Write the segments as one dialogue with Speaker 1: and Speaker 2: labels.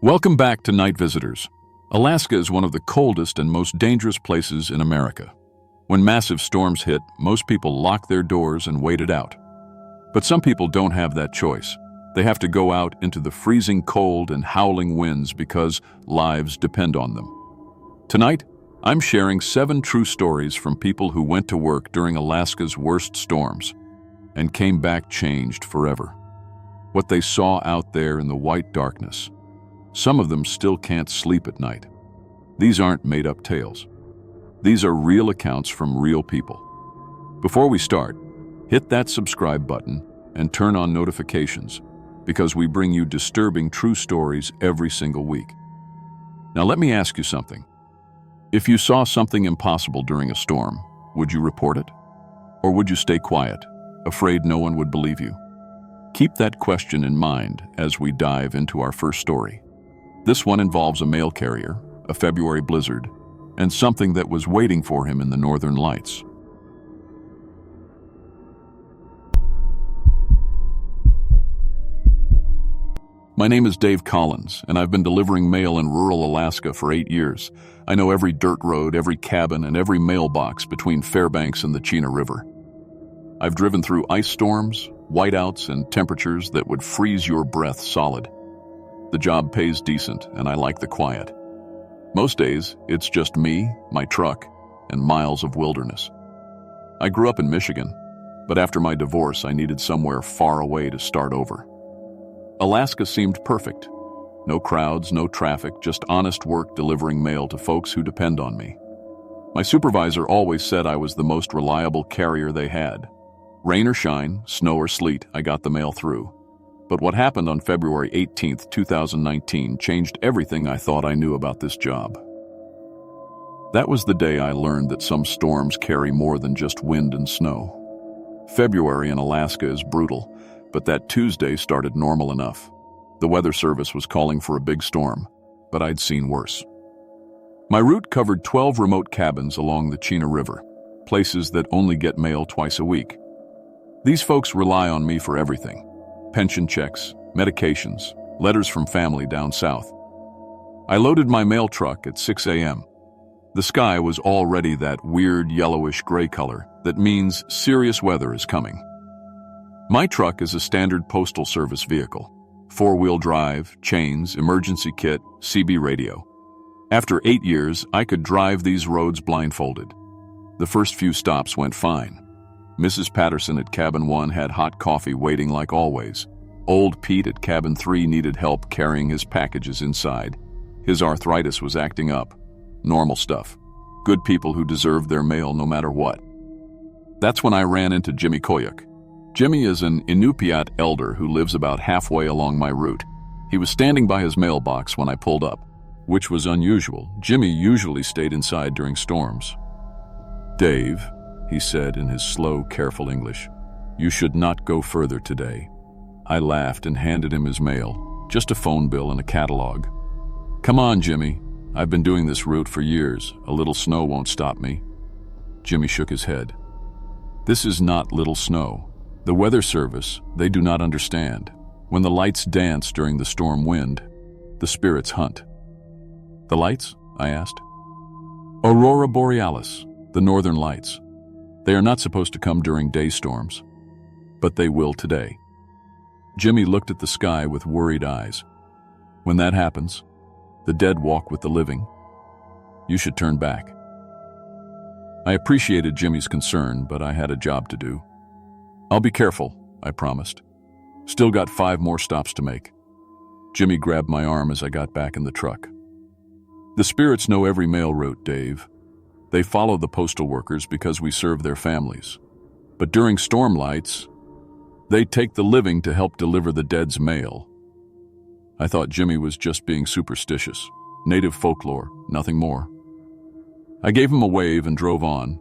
Speaker 1: Welcome back to Night Visitors. Alaska is one of the coldest and most dangerous places in America. When massive storms hit, most people lock their doors and wait it out. But some people don't have that choice. They have to go out into the freezing cold and howling winds because lives depend on them. Tonight, I'm sharing 7 true stories from people who went to work during Alaska's worst storms and came back changed forever. What they saw out there in the white darkness. Some of them still can't sleep at night. These aren't made-up tales. These are real accounts from real people. Before we start, hit that subscribe button and turn on notifications because we bring you disturbing true stories every single week. Now let me ask you something. If you saw something impossible during a storm, would you report it? Or would you stay quiet, afraid no one would believe you? Keep that question in mind as we dive into our first story. This one involves a mail carrier, a February blizzard, and something that was waiting for him in the northern lights. My name is Dave Collins, and I've been delivering mail in rural Alaska for 8 years. I know every dirt road, every cabin, and every mailbox between Fairbanks and the Chena River. I've driven through ice storms, whiteouts, and temperatures that would freeze your breath solid. The job pays decent, and I like the quiet. Most days, it's just me, my truck, and miles of wilderness. I grew up in Michigan, but after my divorce, I needed somewhere far away to start over. Alaska seemed perfect. No crowds, no traffic, just honest work delivering mail to folks who depend on me. My supervisor always said I was the most reliable carrier they had. Rain or shine, snow or sleet, I got the mail through. But what happened on February 18th, 2019 changed everything I thought I knew about this job. That was the day I learned that some storms carry more than just wind and snow. February in Alaska is brutal, but that Tuesday started normal enough. The Weather Service was calling for a big storm, but I'd seen worse. My route covered 12 remote cabins along the Chena River, places that only get mail twice a week. These folks rely on me for everything. Pension checks, medications, letters from family down south. I loaded my mail truck at 6 a.m. The sky was already that weird yellowish gray color that means serious weather is coming. My truck is a standard postal service vehicle. 4-wheel drive, chains, emergency kit, CB radio. After 8 years, I could drive these roads blindfolded. The first few stops went fine. Mrs. Patterson at Cabin 1 had hot coffee waiting like always. Old Pete at Cabin 3 needed help carrying his packages inside. His arthritis was acting up. Normal stuff. Good people who deserved their mail no matter what. That's when I ran into Jimmy Koyuk. Jimmy is an Inupiat elder who lives about halfway along my route. He was standing by his mailbox when I pulled up, which was unusual. Jimmy usually stayed inside during storms. "Dave," he said in his slow, careful English, "you should not go further today." I laughed and handed him his mail, just a phone bill and a catalog. "Come on, Jimmy. I've been doing this route for years. A little snow won't stop me." Jimmy shook his head. "This is not little snow. The Weather Service, they do not understand. When the lights dance during the storm wind, the spirits hunt." "The lights?" I asked. "Aurora Borealis, the northern lights. They are not supposed to come during day storms, but they will today." Jimmy looked at the sky with worried eyes. "When that happens, the dead walk with the living. You should turn back." I appreciated Jimmy's concern, but I had a job to do. "I'll be careful," I promised. Still got 5 more stops to make. Jimmy grabbed my arm as I got back in the truck. "The spirits know every mail route, Dave. They follow the postal workers because we serve their families. But during storm lights, they take the living to help deliver the dead's mail." I thought Jimmy was just being superstitious. Native folklore, nothing more. I gave him a wave and drove on.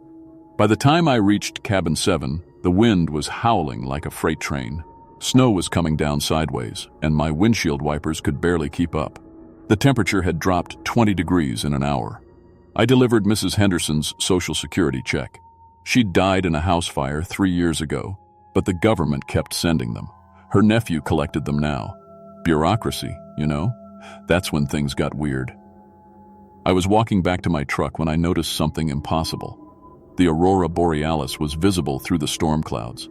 Speaker 1: By the time I reached Cabin 7, the wind was howling like a freight train. Snow was coming down sideways, and my windshield wipers could barely keep up. The temperature had dropped 20 degrees in an hour. I delivered Mrs. Henderson's Social Security check. She'd died in a house fire 3 years ago, but the government kept sending them. Her nephew collected them now. Bureaucracy, you know? That's when things got weird. I was walking back to my truck when I noticed something impossible. The aurora borealis was visible through the storm clouds.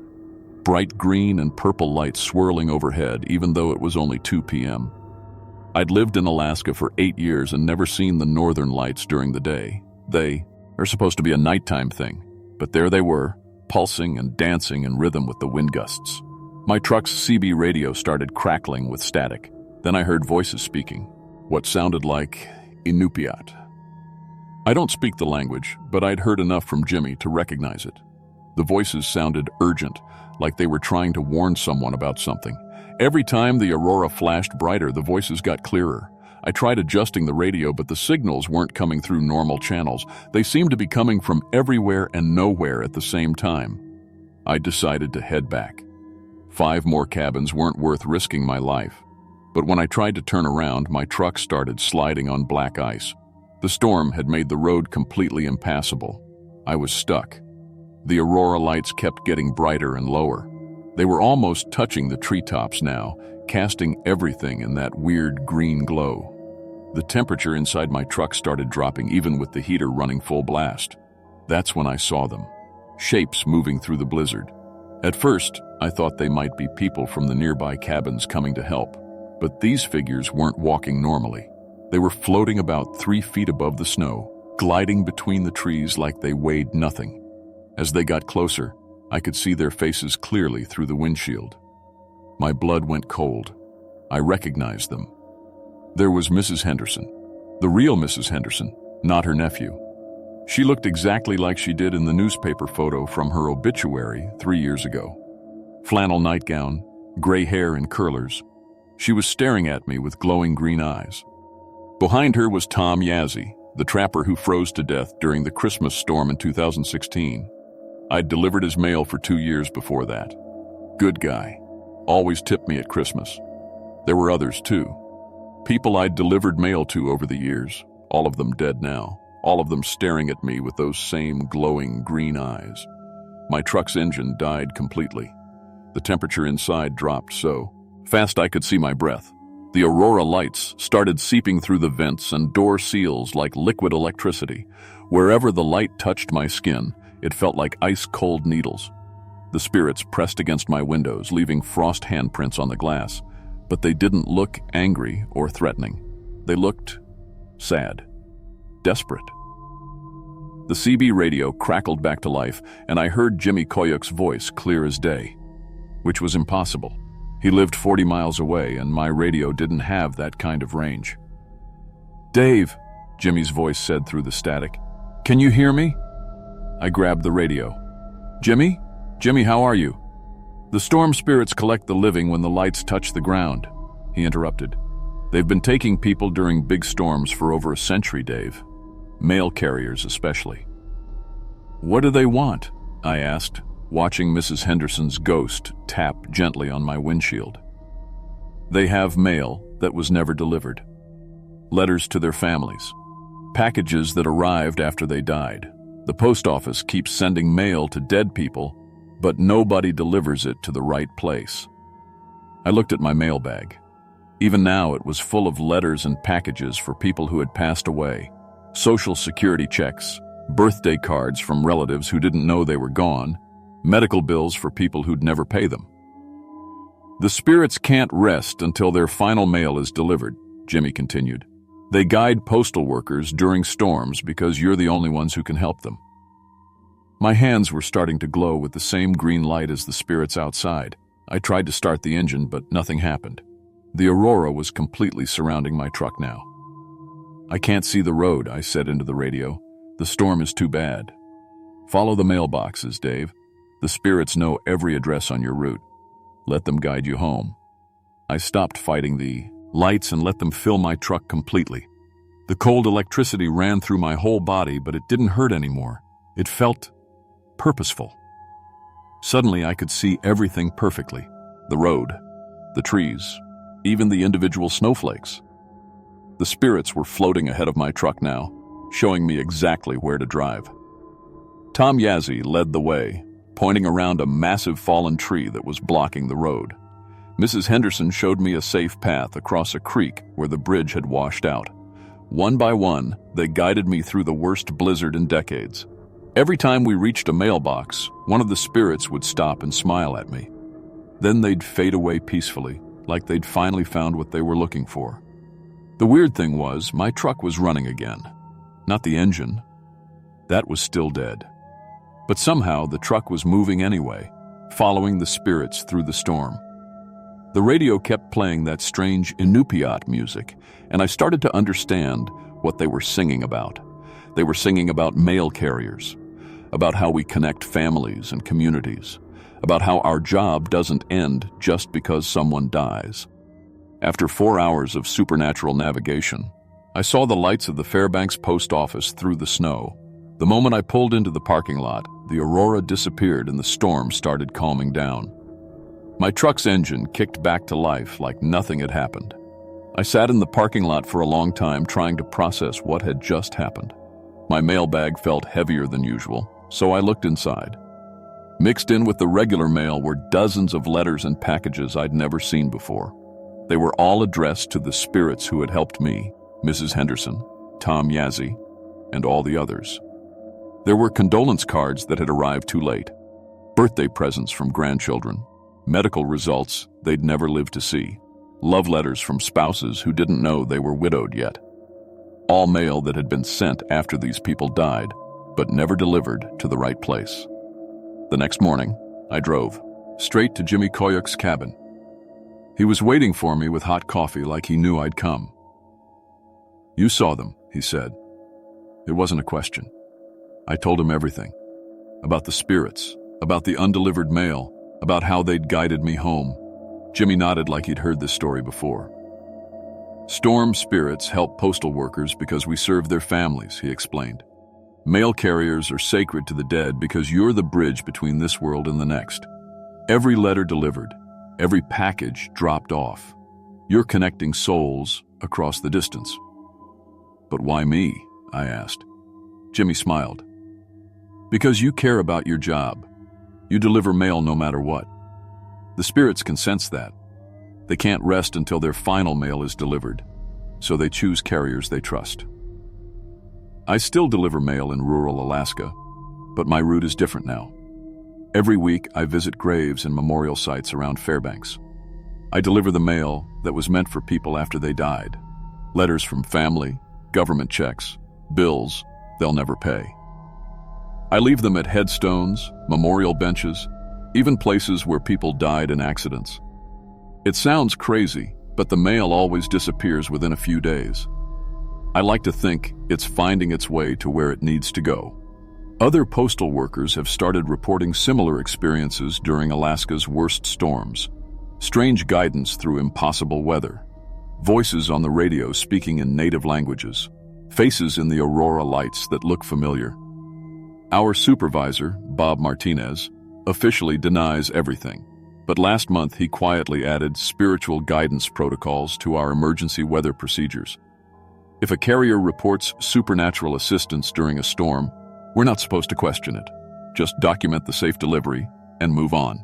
Speaker 1: Bright green and purple lights swirling overhead, even though it was only 2 p.m. I'd lived in Alaska for 8 years and never seen the northern lights during the day. They are supposed to be a nighttime thing, but there they were, pulsing and dancing in rhythm with the wind gusts. My truck's CB radio started crackling with static. Then I heard voices speaking, what sounded like Inupiat. I don't speak the language, but I'd heard enough from Jimmy to recognize it. The voices sounded urgent, like they were trying to warn someone about something. Every time the aurora flashed brighter, the voices got clearer. I tried adjusting the radio, but the signals weren't coming through normal channels. They seemed to be coming from everywhere and nowhere at the same time. I decided to head back. 5 more cabins weren't worth risking my life. But when I tried to turn around, my truck started sliding on black ice. The storm had made the road completely impassable. I was stuck. The aurora lights kept getting brighter and lower. They were almost touching the treetops now, casting everything in that weird green glow. The temperature inside my truck started dropping, even with the heater running full blast. That's when I saw them, shapes moving through the blizzard. At first, I thought they might be people from the nearby cabins coming to help, but these figures weren't walking normally. They were floating about 3 feet above the snow, gliding between the trees like they weighed nothing. As they got closer, I could see their faces clearly through the windshield. My blood went cold. I recognized them. There was Mrs. Henderson, the real Mrs. Henderson, not her nephew. She looked exactly like she did in the newspaper photo from her obituary 3 years ago. Flannel nightgown, gray hair in curlers. She was staring at me with glowing green eyes. Behind her was Tom Yazzie, the trapper who froze to death during the Christmas storm in 2016. I'd delivered his mail for 2 years before that. Good guy. Always tipped me at Christmas. There were others too. People I'd delivered mail to over the years, all of them dead now, all of them staring at me with those same glowing green eyes. My truck's engine died completely. The temperature inside dropped so fast I could see my breath. The aurora lights started seeping through the vents and door seals like liquid electricity. Wherever the light touched my skin, it felt like ice-cold needles. The spirits pressed against my windows, leaving frost handprints on the glass. But they didn't look angry or threatening. They looked sad, desperate. The CB radio crackled back to life, and I heard Jimmy Koyuk's voice clear as day, which was impossible. He lived 40 miles away, and my radio didn't have that kind of range. "Dave," Jimmy's voice said through the static, "can you hear me?" I grabbed the radio. "Jimmy? Jimmy, how are you?" "The storm spirits collect the living when the lights touch the ground," he interrupted. "They've been taking people during big storms for over a century, Dave. Mail carriers especially." "What do they want?" I asked, watching Mrs. Henderson's ghost tap gently on my windshield. "They have mail that was never delivered. Letters to their families. Packages that arrived after they died. The post office keeps sending mail to dead people, but nobody delivers it to the right place." I looked at my mailbag. Even now, it was full of letters and packages for people who had passed away, Social Security checks, birthday cards from relatives who didn't know they were gone, medical bills for people who'd never pay them. "The spirits can't rest until their final mail is delivered," Jimmy continued. "They guide postal workers during storms because you're the only ones who can help them." My hands were starting to glow with the same green light as the spirits outside. I tried to start the engine, but nothing happened. The aurora was completely surrounding my truck now. "I can't see the road," I said into the radio. "The storm is too bad. Follow the mailboxes, Dave. The spirits know every address on your route. Let them guide you home." I stopped fighting the lights and let them fill my truck completely. The cold electricity ran through my whole body, but it didn't hurt anymore. It felt purposeful. Suddenly, I could see everything perfectly. The road, the trees, even the individual snowflakes. The spirits were floating ahead of my truck now, showing me exactly where to drive. Tom Yazzie led the way, pointing around a massive fallen tree that was blocking the road. Mrs. Henderson showed me a safe path across a creek where the bridge had washed out. One by one, they guided me through the worst blizzard in decades. Every time we reached a mailbox, one of the spirits would stop and smile at me. Then they'd fade away peacefully, like they'd finally found what they were looking for. The weird thing was, my truck was running again. Not the engine. That was still dead. But somehow the truck was moving anyway, following the spirits through the storm. The radio kept playing that strange Inupiat music, and I started to understand what they were singing about. They were singing about mail carriers, about how we connect families and communities, about how our job doesn't end just because someone dies. After 4 hours of supernatural navigation, I saw the lights of the Fairbanks post office through the snow. The moment I pulled into the parking lot, the aurora disappeared and the storm started calming down. My truck's engine kicked back to life like nothing had happened. I sat in the parking lot for a long time trying to process what had just happened. My mailbag felt heavier than usual, so I looked inside. Mixed in with the regular mail were dozens of letters and packages I'd never seen before. They were all addressed to the spirits who had helped me, Mrs. Henderson, Tom Yazzie, and all the others. There were condolence cards that had arrived too late, birthday presents from grandchildren, medical results they'd never lived to see, love letters from spouses who didn't know they were widowed yet. All mail that had been sent after these people died, but never delivered to the right place. The next morning, I drove straight to Jimmy Koyuk's cabin. He was waiting for me with hot coffee like he knew I'd come. "You saw them," he said. It wasn't a question. I told him everything. About the spirits, about the undelivered mail, about how they'd guided me home. Jimmy nodded like he'd heard this story before. "Storm spirits help postal workers because we serve their families," he explained. "Mail carriers are sacred to the dead because you're the bridge between this world and the next. Every letter delivered, every package dropped off. You're connecting souls across the distance." "But why me?" I asked. Jimmy smiled. "Because you care about your job. You deliver mail no matter what. The spirits can sense that. They can't rest until their final mail is delivered, so they choose carriers they trust. I still deliver mail in rural Alaska, but my route is different now. Every week I visit graves and memorial sites around Fairbanks. I deliver the mail that was meant for people after they died. Letters from family, government checks, bills they'll never pay. I leave them at headstones, memorial benches, even places where people died in accidents. It sounds crazy, but the mail always disappears within a few days. I like to think it's finding its way to where it needs to go. Other postal workers have started reporting similar experiences during Alaska's worst storms. Strange guidance through impossible weather. Voices on the radio speaking in native languages. Faces in the aurora lights that look familiar. Our supervisor, Bob Martinez, officially denies everything, but last month he quietly added spiritual guidance protocols to our emergency weather procedures. If a carrier reports supernatural assistance during a storm, we're not supposed to question it. Just document the safe delivery and move on.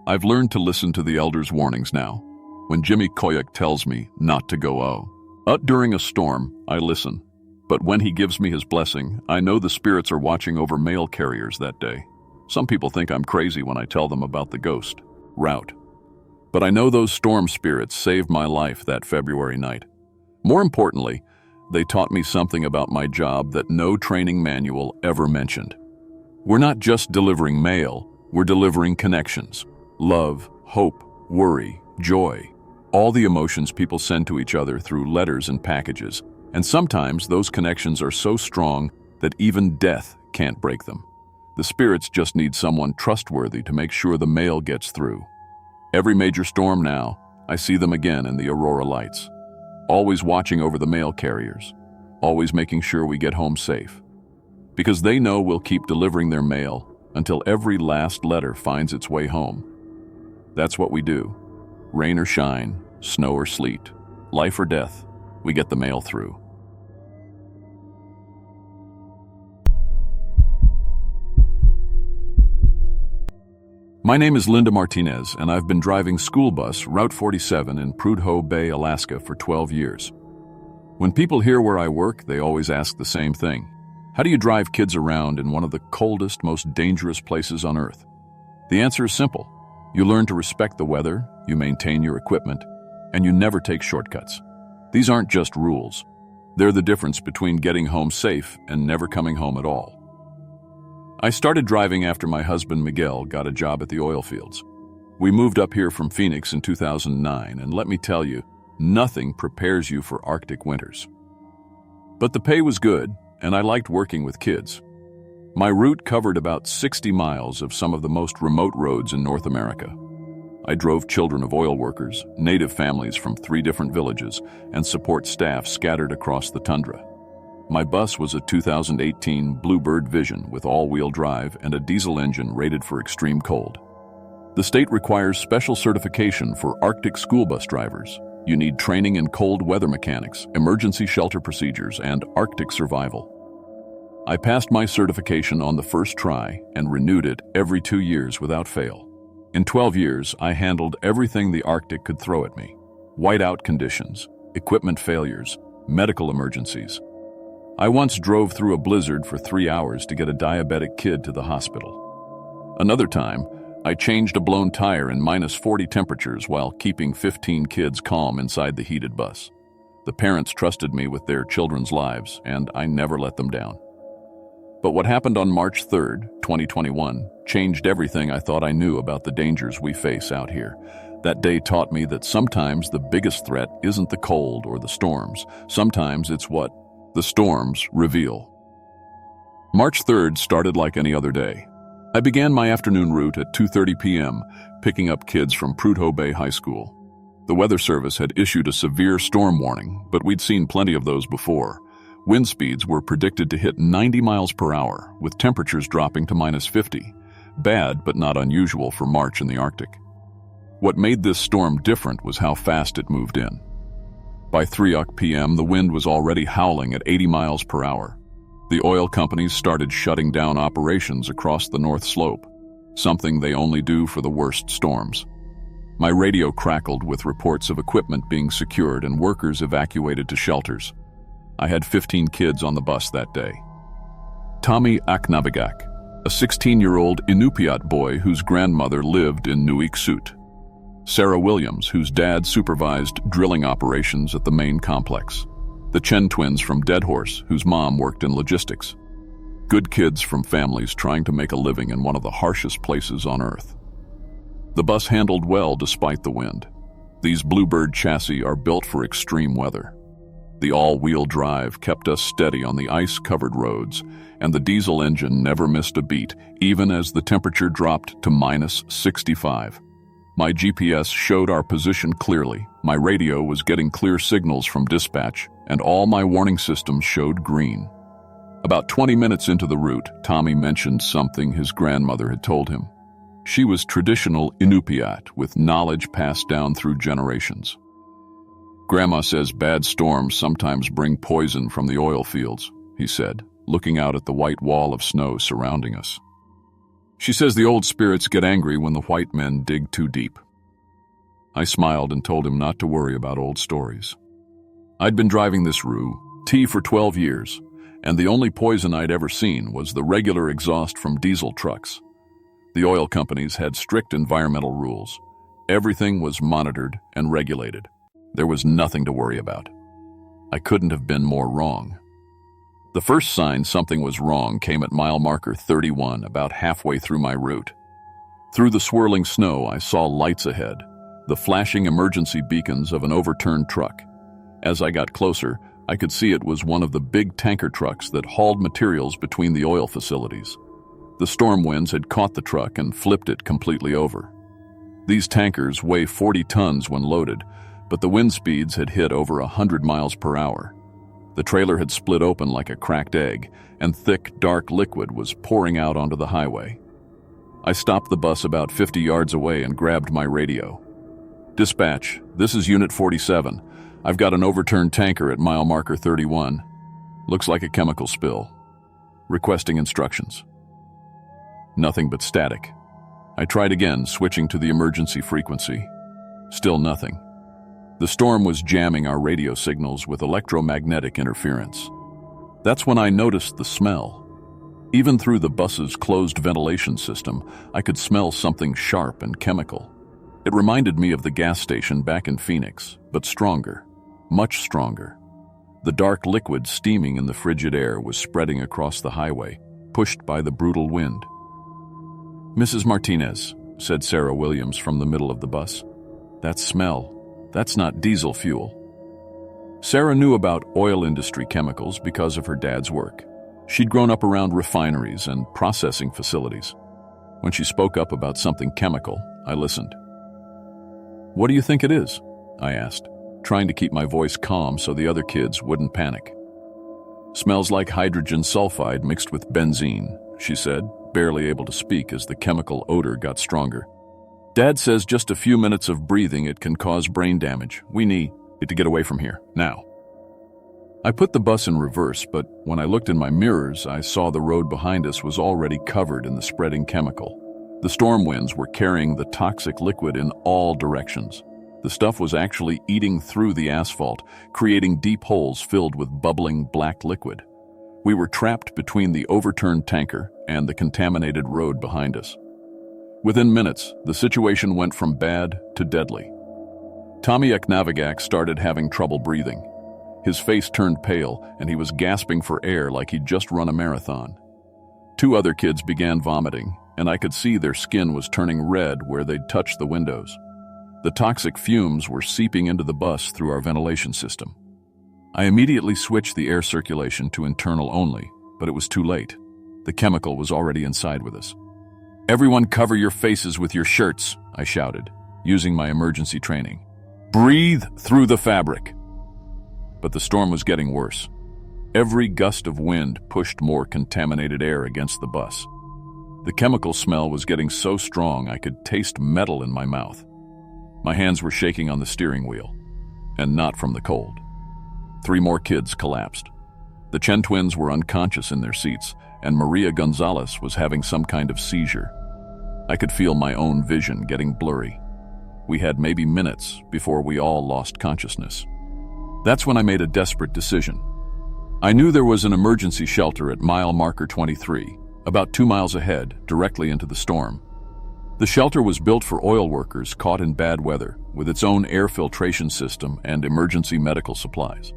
Speaker 1: I've learned to listen to the elders' warnings now. When Jimmy Koyuk tells me not to go out during a storm, I listen. But when he gives me his blessing, I know the spirits are watching over mail carriers that day. Some people think I'm crazy when I tell them about the ghost route. But I know those storm spirits saved my life that February night. More importantly, they taught me something about my job that no training manual ever mentioned. We're not just delivering mail, we're delivering connections. Love, hope, worry, joy. All the emotions people send to each other through letters and packages. And sometimes those connections are so strong that even death can't break them. The spirits just need someone trustworthy to make sure the mail gets through. Every major storm now, I see them again in the aurora lights. Always watching over the mail carriers. Always making sure we get home safe. Because they know we'll keep delivering their mail until every last letter finds its way home. That's what we do. Rain or shine, snow or sleet, life or death, we get the mail through. My name is Linda Martinez, and I've been driving school bus Route 47 in Prudhoe Bay, Alaska for 12 years. When people hear where I work, they always ask the same thing. How do you drive kids around in one of the coldest, most dangerous places on Earth? The answer is simple. You learn to respect the weather, you maintain your equipment, and you never take shortcuts. These aren't just rules. They're the difference between getting home safe and never coming home at all. I started driving after my husband Miguel got a job at the oil fields. We moved up here from Phoenix in 2009, and let me tell you, nothing prepares you for Arctic winters. But the pay was good, and I liked working with kids. My route covered about 60 miles of some of the most remote roads in North America. I drove children of oil workers, native families from 3 different villages, and support staff scattered across the tundra. My bus was a 2018 Bluebird Vision with all-wheel drive and a diesel engine rated for extreme cold. The state requires special certification for Arctic school bus drivers. You need training in cold weather mechanics, emergency shelter procedures, and Arctic survival. I passed my certification on the first try and renewed it every 2 years without fail. In 12 years, I handled everything the Arctic could throw at me: whiteout conditions, equipment failures, medical emergencies. I once drove through a blizzard for 3 hours to get a diabetic kid to the hospital. Another time, I changed a blown tire in -40 temperatures while keeping 15 kids calm inside the heated bus. The parents trusted me with their children's lives, and I never let them down. But what happened on March 3rd, 2021, changed everything I thought I knew about the dangers we face out here. That day taught me that sometimes the biggest threat isn't the cold or the storms. Sometimes it's what the storms reveal. March 3rd started like any other day. I began my afternoon route at 2:30 p.m., picking up kids from Prudhoe Bay High School. The Weather Service had issued a severe storm warning, but we'd seen plenty of those before. Wind speeds were predicted to hit 90 miles per hour, with temperatures dropping to -50. Bad, but not unusual for March in the Arctic. What made this storm different was how fast it moved in. By 3 p.m., the wind was already howling at 80 miles per hour. The oil companies started shutting down operations across the North Slope, something they only do for the worst storms. My radio crackled with reports of equipment being secured and workers evacuated to shelters. I had 15 kids on the bus that day. Tommy Aknavigak, a 16-year-old Inupiat boy whose grandmother lived in Nuiqsut. Sarah Williams, whose dad supervised drilling operations at the main complex. The Chen twins from Deadhorse, whose mom worked in logistics. Good kids from families trying to make a living in one of the harshest places on Earth. The bus handled well despite the wind. These Bluebird chassis are built for extreme weather. The all-wheel drive kept us steady on the ice-covered roads, and the diesel engine never missed a beat, even as the temperature dropped to -65. My GPS showed our position clearly, my radio was getting clear signals from dispatch, and all my warning systems showed green. About 20 minutes into the route, Tommy mentioned something his grandmother had told him. She was traditional Inupiat, with knowledge passed down through generations. Grandma says bad storms sometimes bring poison from the oil fields, he said, looking out at the white wall of snow surrounding us. She says the old spirits get angry when the white men dig too deep. I smiled and told him not to worry about old stories. I'd been driving this route for 12 years, and the only poison I'd ever seen was the regular exhaust from diesel trucks. The oil companies had strict environmental rules. Everything was monitored and regulated. There was nothing to worry about. I couldn't have been more wrong. The first sign something was wrong came at mile marker 31, about halfway through my route. Through the swirling snow, I saw lights ahead, the flashing emergency beacons of an overturned truck. As I got closer, I could see it was one of the big tanker trucks that hauled materials between the oil facilities. The storm winds had caught the truck and flipped it completely over. These tankers weigh 40 tons when loaded, but the wind speeds had hit over 100 miles per hour. The trailer had split open like a cracked egg, and thick, dark liquid was pouring out onto the highway. I stopped the bus about 50 yards away and grabbed my radio. "Dispatch, this is Unit 47. I've got an overturned tanker at mile marker 31. Looks like a chemical spill. Requesting instructions." Nothing but static. I tried again, switching to the emergency frequency. Still nothing. The storm was jamming our radio signals with electromagnetic interference. That's when I noticed the smell. Even through the bus's closed ventilation system, I could smell something sharp and chemical. It reminded me of the gas station back in Phoenix, but stronger, much stronger. The dark liquid steaming in the frigid air was spreading across the highway, pushed by the brutal wind. "Mrs. Martinez," said Sarah Williams from the middle of the bus. "That smell, that's not diesel fuel." Sarah knew about oil industry chemicals because of her dad's work. She'd grown up around refineries and processing facilities. When she spoke up about something chemical, I listened. "What do you think it is?" I asked, trying to keep my voice calm so the other kids wouldn't panic. "Smells like hydrogen sulfide mixed with benzene," she said, barely able to speak as the chemical odor got stronger. "Dad says just a few minutes of breathing it can cause brain damage. We need to get away from here, now." I put the bus in reverse, but when I looked in my mirrors, I saw the road behind us was already covered in the spreading chemical. The storm winds were carrying the toxic liquid in all directions. The stuff was actually eating through the asphalt, creating deep holes filled with bubbling black liquid. We were trapped between the overturned tanker and the contaminated road behind us. Within minutes, the situation went from bad to deadly. Tommy Eknavigak started having trouble breathing. His face turned pale, and he was gasping for air like he'd just run a marathon. 2 other kids began vomiting, and I could see their skin was turning red where they'd touched the windows. The toxic fumes were seeping into the bus through our ventilation system. I immediately switched the air circulation to internal only, but it was too late. The chemical was already inside with us. "Everyone cover your faces with your shirts," I shouted, using my emergency training. "Breathe through the fabric." But the storm was getting worse. Every gust of wind pushed more contaminated air against the bus. The chemical smell was getting so strong I could taste metal in my mouth. My hands were shaking on the steering wheel, and not from the cold. 3 more kids collapsed. The Chen twins were unconscious in their seats, and Maria Gonzalez was having some kind of seizure. I could feel my own vision getting blurry. We had maybe minutes before we all lost consciousness. That's when I made a desperate decision. I knew there was an emergency shelter at mile marker 23, about 2 miles ahead, directly into the storm. The shelter was built for oil workers caught in bad weather, with its own air filtration system and emergency medical supplies.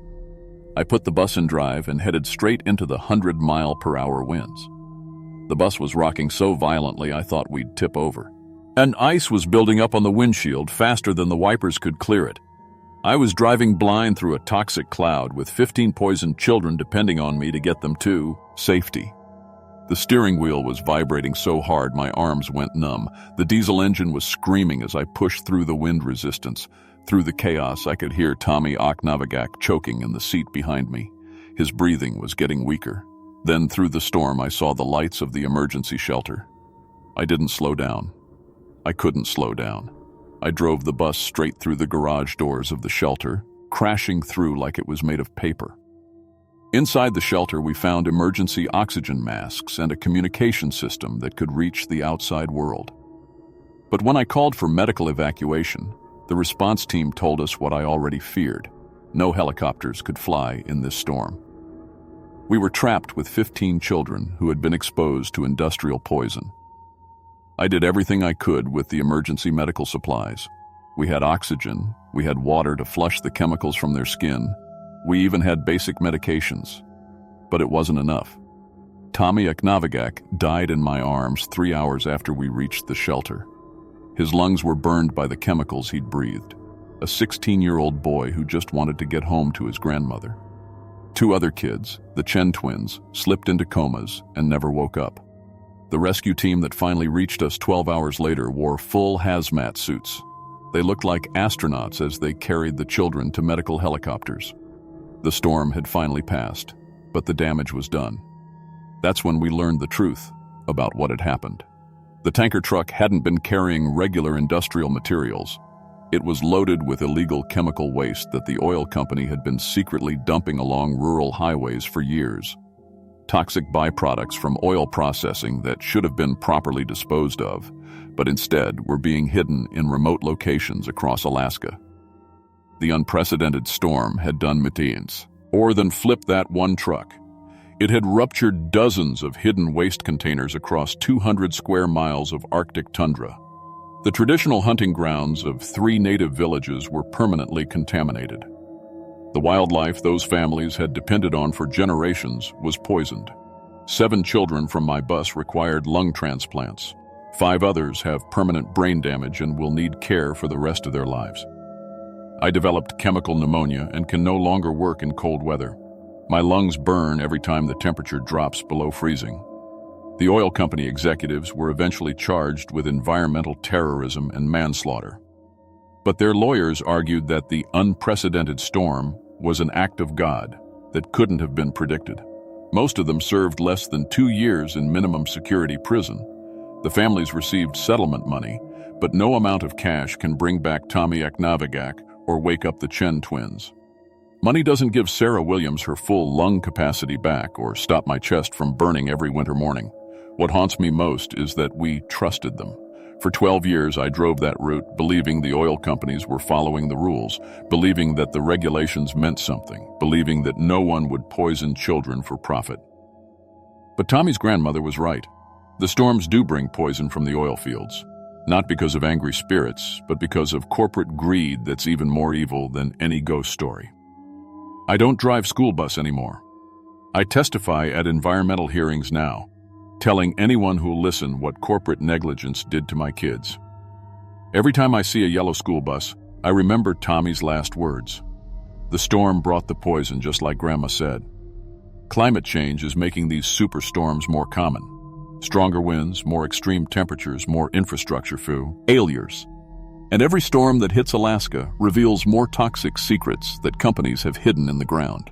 Speaker 1: I put the bus in drive and headed straight into the 100-mile-per-hour winds. The bus was rocking so violently I thought we'd tip over. And ice was building up on the windshield faster than the wipers could clear it. I was driving blind through a toxic cloud with 15 poisoned children depending on me to get them to safety. The steering wheel was vibrating so hard my arms went numb. The diesel engine was screaming as I pushed through the wind resistance. Through the chaos, I could hear Tommy Eknavigak choking in the seat behind me. His breathing was getting weaker. Then through the storm, I saw the lights of the emergency shelter. I didn't slow down. I couldn't slow down. I drove the bus straight through the garage doors of the shelter, crashing through like it was made of paper. Inside the shelter, we found emergency oxygen masks and a communication system that could reach the outside world. But when I called for medical evacuation, the response team told us what I already feared. No helicopters could fly in this storm. We were trapped with 15 children who had been exposed to industrial poison. I did everything I could with the emergency medical supplies. We had oxygen, we had water to flush the chemicals from their skin, we even had basic medications. But it wasn't enough. Tommy Eknavigak died in my arms 3 hours after we reached the shelter. His lungs were burned by the chemicals he'd breathed. A 16-year-old boy who just wanted to get home to his grandmother. 2 other kids, the Chen twins, slipped into comas and never woke up. The rescue team that finally reached us 12 hours later wore full hazmat suits. They looked like astronauts as they carried the children to medical helicopters. The storm had finally passed, but the damage was done. That's when we learned the truth about what had happened. The tanker truck hadn't been carrying regular industrial materials. It was loaded with illegal chemical waste that the oil company had been secretly dumping along rural highways for years. Toxic byproducts from oil processing that should have been properly disposed of, but instead were being hidden in remote locations across Alaska. The unprecedented storm had done millions, more than flip that one truck. It had ruptured dozens of hidden waste containers across 200 square miles of Arctic tundra. The traditional hunting grounds of 3 native villages were permanently contaminated. The wildlife those families had depended on for generations was poisoned. 7 children from my bus required lung transplants. 5 others have permanent brain damage and will need care for the rest of their lives. I developed chemical pneumonia and can no longer work in cold weather. My lungs burn every time the temperature drops below freezing. The oil company executives were eventually charged with environmental terrorism and manslaughter. But their lawyers argued that the unprecedented storm was an act of God that couldn't have been predicted. Most of them served less than 2 years in minimum security prison. The families received settlement money, but no amount of cash can bring back Tommy Eknavigak or wake up the Chen twins. Money doesn't give Sarah Williams her full lung capacity back or stop my chest from burning every winter morning. What haunts me most is that we trusted them. For 12 years, I drove that route, believing the oil companies were following the rules, believing that the regulations meant something, believing that no one would poison children for profit. But Tommy's grandmother was right. The storms do bring poison from the oil fields. Not because of angry spirits, but because of corporate greed that's even more evil than any ghost story. I don't drive school bus anymore. I testify at environmental hearings now, telling anyone who'll listen what corporate negligence did to my kids. Every time I see a yellow school bus, I remember Tommy's last words. The storm brought the poison, just like Grandma said. Climate change is making these superstorms more common. Stronger winds, more extreme temperatures, more infrastructure failures. And every storm that hits Alaska reveals more toxic secrets that companies have hidden in the ground.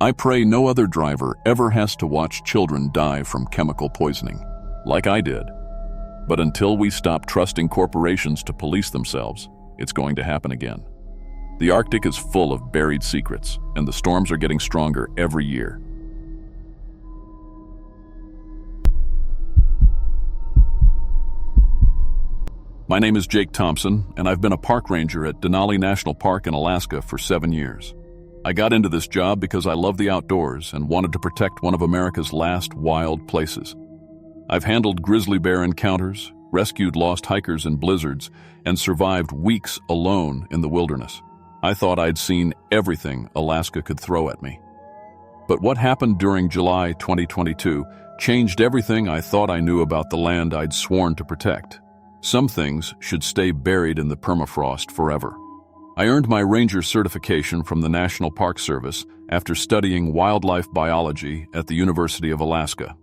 Speaker 1: I pray no other driver ever has to watch children die from chemical poisoning, like I did. But until we stop trusting corporations to police themselves, it's going to happen again. The Arctic is full of buried secrets, and the storms are getting stronger every year. My name is Jake Thompson, and I've been a park ranger at Denali National Park in Alaska for 7 years. I got into this job because I love the outdoors and wanted to protect one of America's last wild places. I've handled grizzly bear encounters, rescued lost hikers in blizzards, and survived weeks alone in the wilderness. I thought I'd seen everything Alaska could throw at me. But what happened during July 2022 changed everything I thought I knew about the land I'd sworn to protect. Some things should stay buried in the permafrost forever. I earned my ranger certification from the National Park Service after studying wildlife biology at the University of Alaska.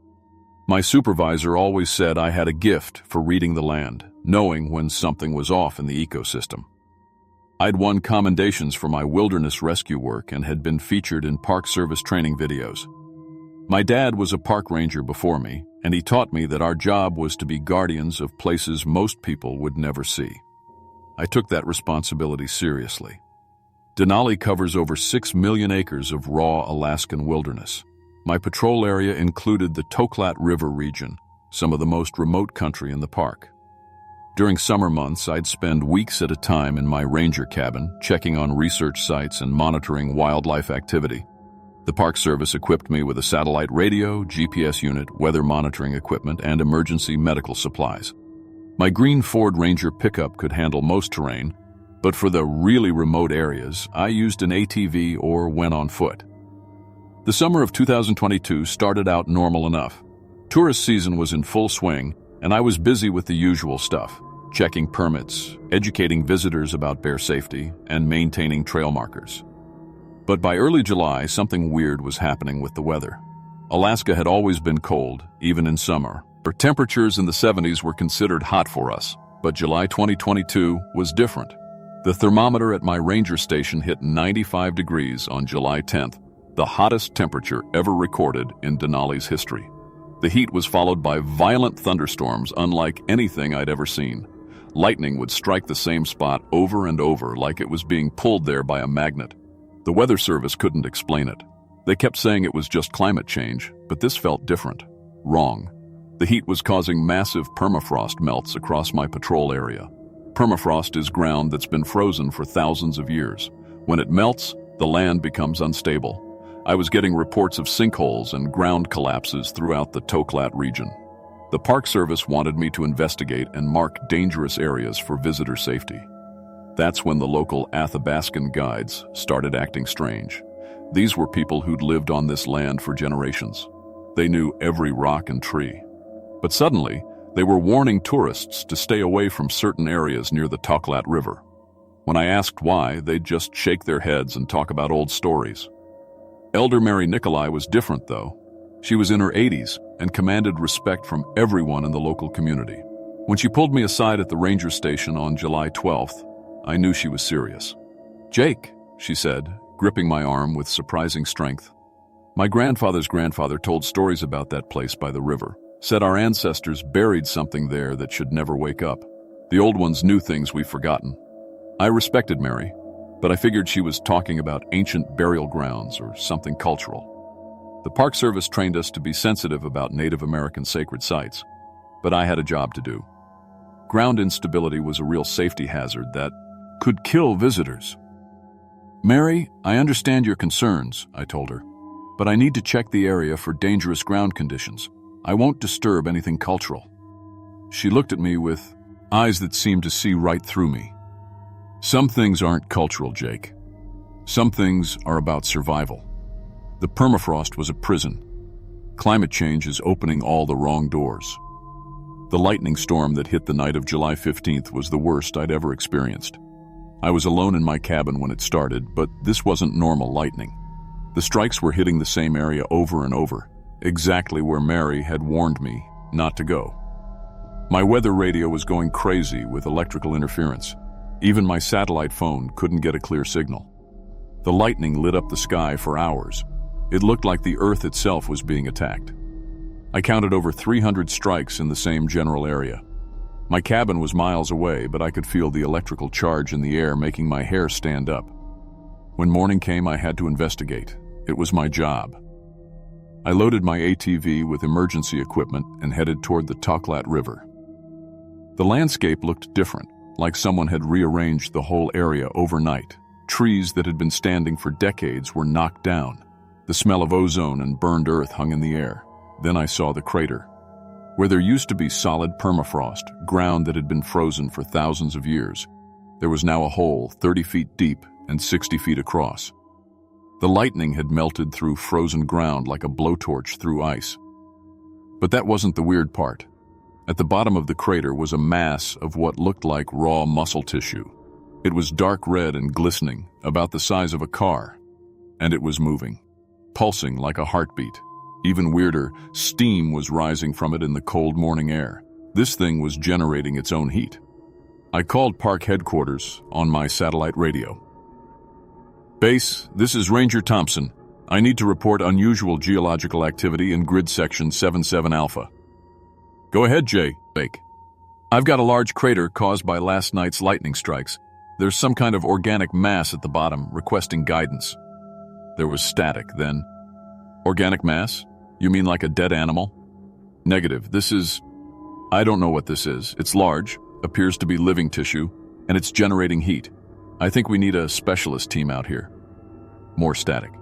Speaker 1: My supervisor always said I had a gift for reading the land, knowing when something was off in the ecosystem. I'd won commendations for my wilderness rescue work and had been featured in Park Service training videos. My dad was a park ranger before me, and he taught me that our job was to be guardians of places most people would never see. I took that responsibility seriously. Denali covers over 6 million acres of raw Alaskan wilderness. My patrol area included the Toklat River region, some of the most remote country in the park. During summer months, I'd spend weeks at a time in my ranger cabin, checking on research sites and monitoring wildlife activity. The Park Service equipped me with a satellite radio, GPS unit, weather monitoring equipment, and emergency medical supplies. My green Ford Ranger pickup could handle most terrain, but for the really remote areas, I used an ATV or went on foot. The summer of 2022 started out normal enough. Tourist season was in full swing, and I was busy with the usual stuff, checking permits, educating visitors about bear safety, and maintaining trail markers. But by early July, something weird was happening with the weather. Alaska had always been cold, even in summer. Temperatures in the 70s were considered hot for us, but July 2022 was different. The thermometer at my ranger station hit 95 degrees on July 10th, the hottest temperature ever recorded in Denali's history. The heat was followed by violent thunderstorms unlike anything I'd ever seen. Lightning would strike the same spot over and over like it was being pulled there by a magnet. The Weather Service couldn't explain it. They kept saying it was just climate change, but this felt different, wrong. The heat was causing massive permafrost melts across my patrol area. Permafrost is ground that's been frozen for thousands of years. When it melts, the land becomes unstable. I was getting reports of sinkholes and ground collapses throughout the Toklat region. The Park Service wanted me to investigate and mark dangerous areas for visitor safety. That's when the local Athabascan guides started acting strange. These were people who'd lived on this land for generations. They knew every rock and tree. But suddenly, they were warning tourists to stay away from certain areas near the Toklat River. When I asked why, they'd just shake their heads and talk about old stories. Elder Mary Nikolai was different, though. She was in her 80s and commanded respect from everyone in the local community. When she pulled me aside at the ranger station on July 12th, I knew she was serious. "Jake," she said, gripping my arm with surprising strength. "My grandfather's grandfather told stories about that place by the river, said our ancestors buried something there that should never wake up. The old ones knew things we've forgotten." I respected Mary, but I figured she was talking about ancient burial grounds or something cultural. The Park Service trained us to be sensitive about Native American sacred sites, but I had a job to do. Ground instability was a real safety hazard that could kill visitors. "Mary, I understand your concerns," I told her, "but I need to check the area for dangerous ground conditions. I won't disturb anything cultural." She looked at me with eyes that seemed to see right through me. "Some things aren't cultural, Jake. Some things are about survival. The permafrost was a prison. Climate change is opening all the wrong doors." The lightning storm that hit the night of July 15th was the worst I'd ever experienced. I was alone in my cabin when it started, but this wasn't normal lightning. The strikes were hitting the same area over and over, exactly where Mary had warned me not to go. My weather radio was going crazy with electrical interference. Even my satellite phone couldn't get a clear signal. The lightning lit up the sky for hours. It looked like the Earth itself was being attacked. I counted over 300 strikes in the same general area. My cabin was miles away, but I could feel the electrical charge in the air making my hair stand up. When morning came, I had to investigate. It was my job. I loaded my ATV with emergency equipment and headed toward the Toklat River. The landscape looked different, like someone had rearranged the whole area overnight. Trees that had been standing for decades were knocked down. The smell of ozone and burned earth hung in the air. Then I saw the crater. Where there used to be solid permafrost, ground that had been frozen for thousands of years, there was now a hole 30 feet deep and 60 feet across. The lightning had melted through frozen ground like a blowtorch through ice. But that wasn't the weird part. At the bottom of the crater was a mass of what looked like raw muscle tissue. It was dark red and glistening, about the size of a car. And it was moving, pulsing like a heartbeat. Even weirder, steam was rising from it in the cold morning air. This thing was generating its own heat. I called park headquarters on my satellite radio. "Base, this is Ranger Thompson. I need to report unusual geological activity in grid section 77 Alpha." "Go ahead, Jake. I've got a large crater caused by last night's lightning strikes. There's some kind of organic mass at the bottom requesting guidance." There was static, then, "Organic mass? You mean like a dead animal?" "Negative. I don't know what this is. It's large, appears to be living tissue, and it's generating heat. I think we need a specialist team out here." More static.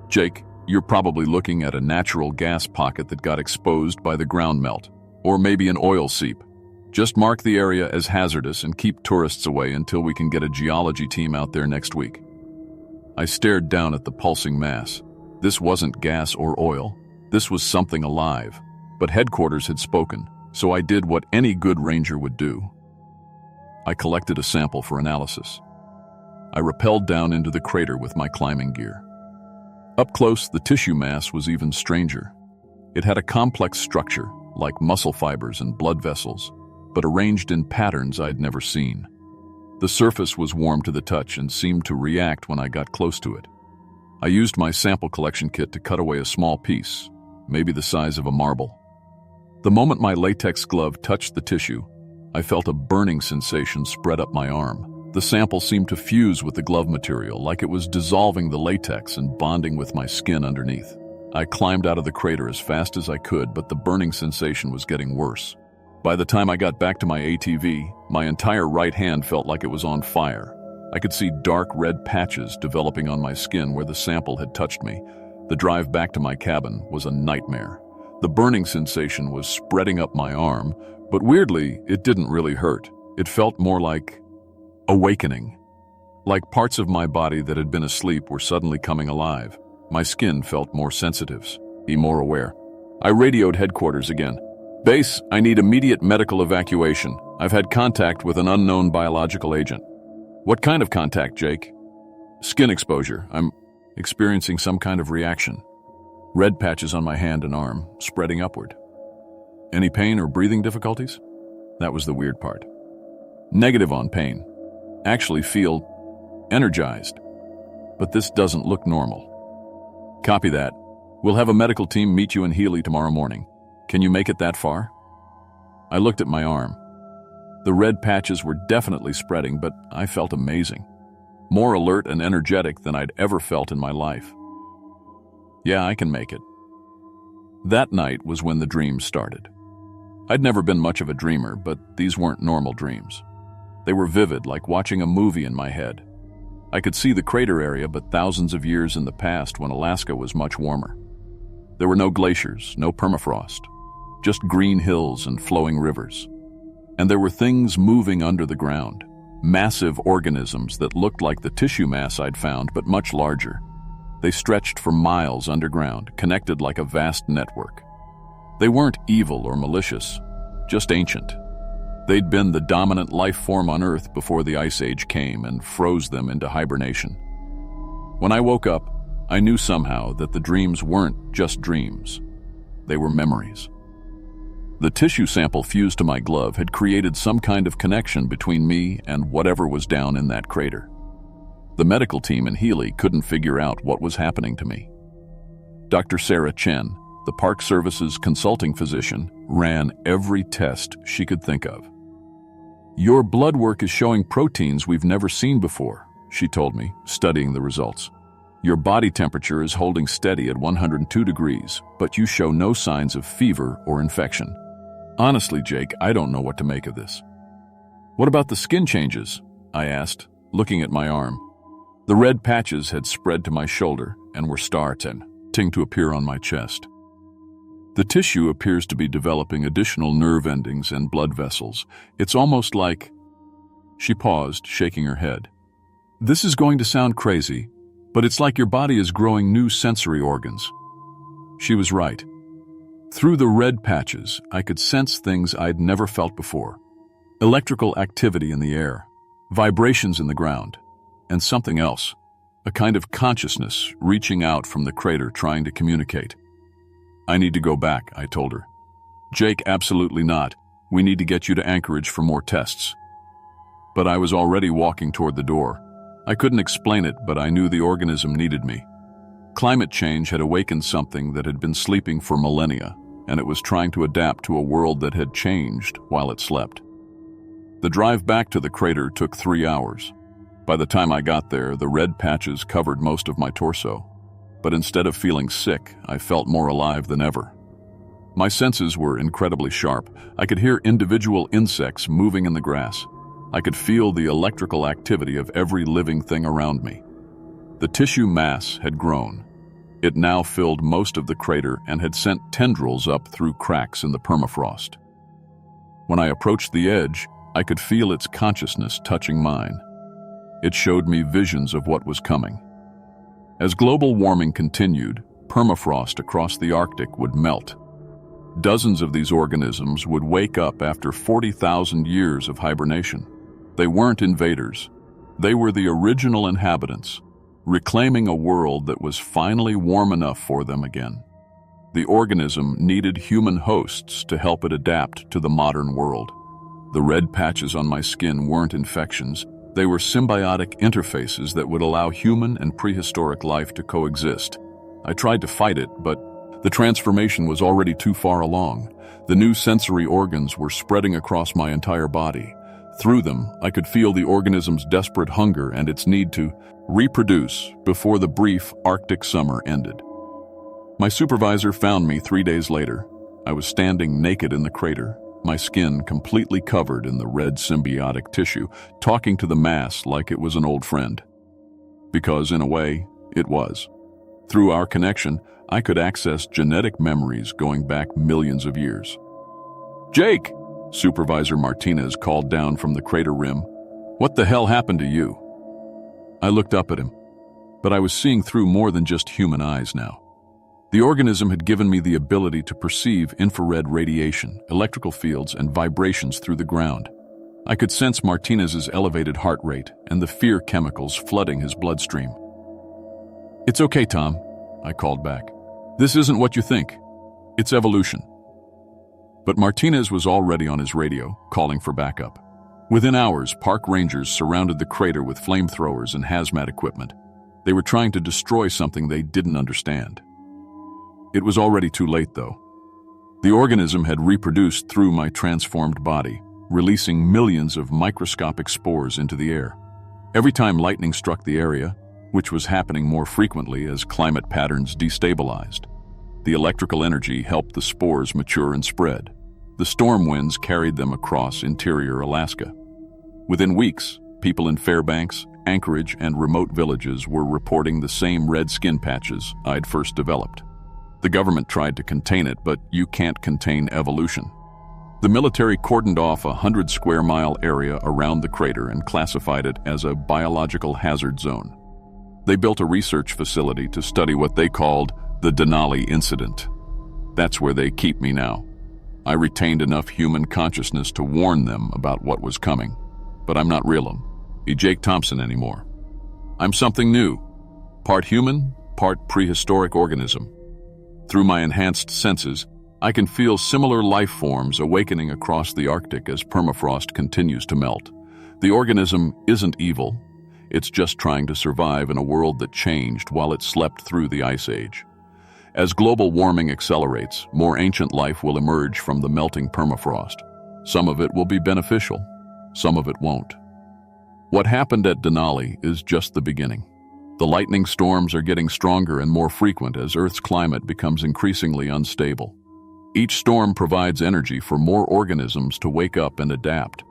Speaker 1: "Jake, you're probably looking at a natural gas pocket that got exposed by the ground melt, or maybe an oil seep. Just mark the area as hazardous and keep tourists away until we can get a geology team out there next week." I stared down at the pulsing mass. This wasn't gas or oil. This was something alive. But headquarters had spoken, so I did what any good ranger would do. I collected a sample for analysis. I rappelled down into the crater with my climbing gear. Up close, the tissue mass was even stranger. It had a complex structure, like muscle fibers and blood vessels, but arranged in patterns I'd never seen. The surface was warm to the touch and seemed to react when I got close to it. I used my sample collection kit to cut away a small piece, maybe the size of a marble. The moment my latex glove touched the tissue, I felt a burning sensation spread up my arm. The sample seemed to fuse with the glove material, like it was dissolving the latex and bonding with my skin underneath. I climbed out of the crater as fast as I could, but the burning sensation was getting worse. By the time I got back to my ATV, my entire right hand felt like it was on fire. I could see dark red patches developing on my skin where the sample had touched me. The drive back to my cabin was a nightmare. The burning sensation was spreading up my arm, but weirdly, it didn't really hurt. It felt more like awakening. Like parts of my body that had been asleep were suddenly coming alive. My skin felt more sensitive, more aware. I radioed headquarters again. "Base, I need immediate medical evacuation. I've had contact with an unknown biological agent." "What kind of contact, Jake?" "Skin exposure. I'm experiencing some kind of reaction. Red patches on my hand and arm, spreading upward." "Any pain or breathing difficulties?" That was the weird part. "Negative on pain. Actually feel energized. But this doesn't look normal." "Copy that. We'll have a medical team meet you in Healy tomorrow morning. Can you make it that far?" I looked at my arm. The red patches were definitely spreading, but I felt amazing. More alert and energetic than I'd ever felt in my life. "Yeah, I can make it." That night was when the dreams started. I'd never been much of a dreamer, but these weren't normal dreams. They were vivid, like watching a movie in my head. I could see the crater area, but thousands of years in the past when Alaska was much warmer. There were no glaciers, no permafrost, just green hills and flowing rivers. And there were things moving under the ground, massive organisms that looked like the tissue mass I'd found, but much larger. They stretched for miles underground, connected like a vast network. They weren't evil or malicious, just ancient. They'd been the dominant life form on Earth before the Ice Age came and froze them into hibernation. When I woke up, I knew somehow that the dreams weren't just dreams. They were memories. The tissue sample fused to my glove had created some kind of connection between me and whatever was down in that crater. The medical team in Healy couldn't figure out what was happening to me. Dr. Sarah Chen, the Park Service's consulting physician, ran every test she could think of. "Your blood work is showing proteins we've never seen before," she told me, studying the results. "Your body temperature is holding steady at 102 degrees, but you show no signs of fever or infection." Honestly, Jake, I don't know what to make of this. "What about the skin changes?" I asked, looking at my arm. The red patches had spread to my shoulder and were starting to appear on my chest. "The tissue appears to be developing additional nerve endings and blood vessels. It's almost like..." She paused, shaking her head. "This is going to sound crazy, but it's like your body is growing new sensory organs." She was right. Through the red patches, I could sense things I'd never felt before. Electrical activity in the air, vibrations in the ground, and something else, a kind of consciousness reaching out from the crater trying to communicate. "I need to go back," I told her. "Jake, absolutely not. We need to get you to Anchorage for more tests." But I was already walking toward the door. I couldn't explain it, but I knew the organism needed me. Climate change had awakened something that had been sleeping for millennia, and it was trying to adapt to a world that had changed while it slept. The drive back to the crater took 3 hours. By the time I got there, the red patches covered most of my torso. But instead of feeling sick, I felt more alive than ever. My senses were incredibly sharp. I could hear individual insects moving in the grass. I could feel the electrical activity of every living thing around me. The tissue mass had grown. It now filled most of the crater and had sent tendrils up through cracks in the permafrost. When I approached the edge, I could feel its consciousness touching mine. It showed me visions of what was coming. As global warming continued, permafrost across the Arctic would melt. Dozens of these organisms would wake up after 40,000 years of hibernation. They weren't invaders. They were the original inhabitants, reclaiming a world that was finally warm enough for them again. The organism needed human hosts to help it adapt to the modern world. The red patches on my skin weren't infections. They were symbiotic interfaces that would allow human and prehistoric life to coexist. I tried to fight it, but the transformation was already too far along. The new sensory organs were spreading across my entire body. Through them, I could feel the organism's desperate hunger and its need to reproduce before the brief Arctic summer ended. My supervisor found me 3 days later. I was standing naked in the crater, my skin completely covered in the red symbiotic tissue, talking to the mass like it was an old friend. Because, in a way, it was. Through our connection, I could access genetic memories going back millions of years. "Jake!" Supervisor Martinez called down from the crater rim. "What the hell happened to you?" I looked up at him, but I was seeing through more than just human eyes now. The organism had given me the ability to perceive infrared radiation, electrical fields, and vibrations through the ground. I could sense Martinez's elevated heart rate and the fear chemicals flooding his bloodstream. "It's okay, Tom," I called back. "This isn't what you think. It's evolution." But Martinez was already on his radio, calling for backup. Within hours, park rangers surrounded the crater with flamethrowers and hazmat equipment. They were trying to destroy something they didn't understand. It was already too late, though. The organism had reproduced through my transformed body, releasing millions of microscopic spores into the air. Every time lightning struck the area, which was happening more frequently as climate patterns destabilized, the electrical energy helped the spores mature and spread. The storm winds carried them across interior Alaska. Within weeks, people in Fairbanks, Anchorage, and remote villages were reporting the same red skin patches I'd first developed. The government tried to contain it, but you can't contain evolution. The military cordoned off a 100-square-mile area around the crater and classified it as a biological hazard zone. They built a research facility to study what they called the Denali incident. That's where they keep me now. I retained enough human consciousness to warn them about what was coming, but I'm not Realum, Jake Thompson anymore. I'm something new, part human, part prehistoric organism. Through my enhanced senses, I can feel similar life forms awakening across the Arctic as permafrost continues to melt. The organism isn't evil. It's just trying to survive in a world that changed while it slept through the Ice Age. As global warming accelerates, more ancient life will emerge from the melting permafrost. Some of it will be beneficial, some of it won't. What happened at Denali is just the beginning. The lightning storms are getting stronger and more frequent as Earth's climate becomes increasingly unstable. Each storm provides energy for more organisms to wake up and adapt.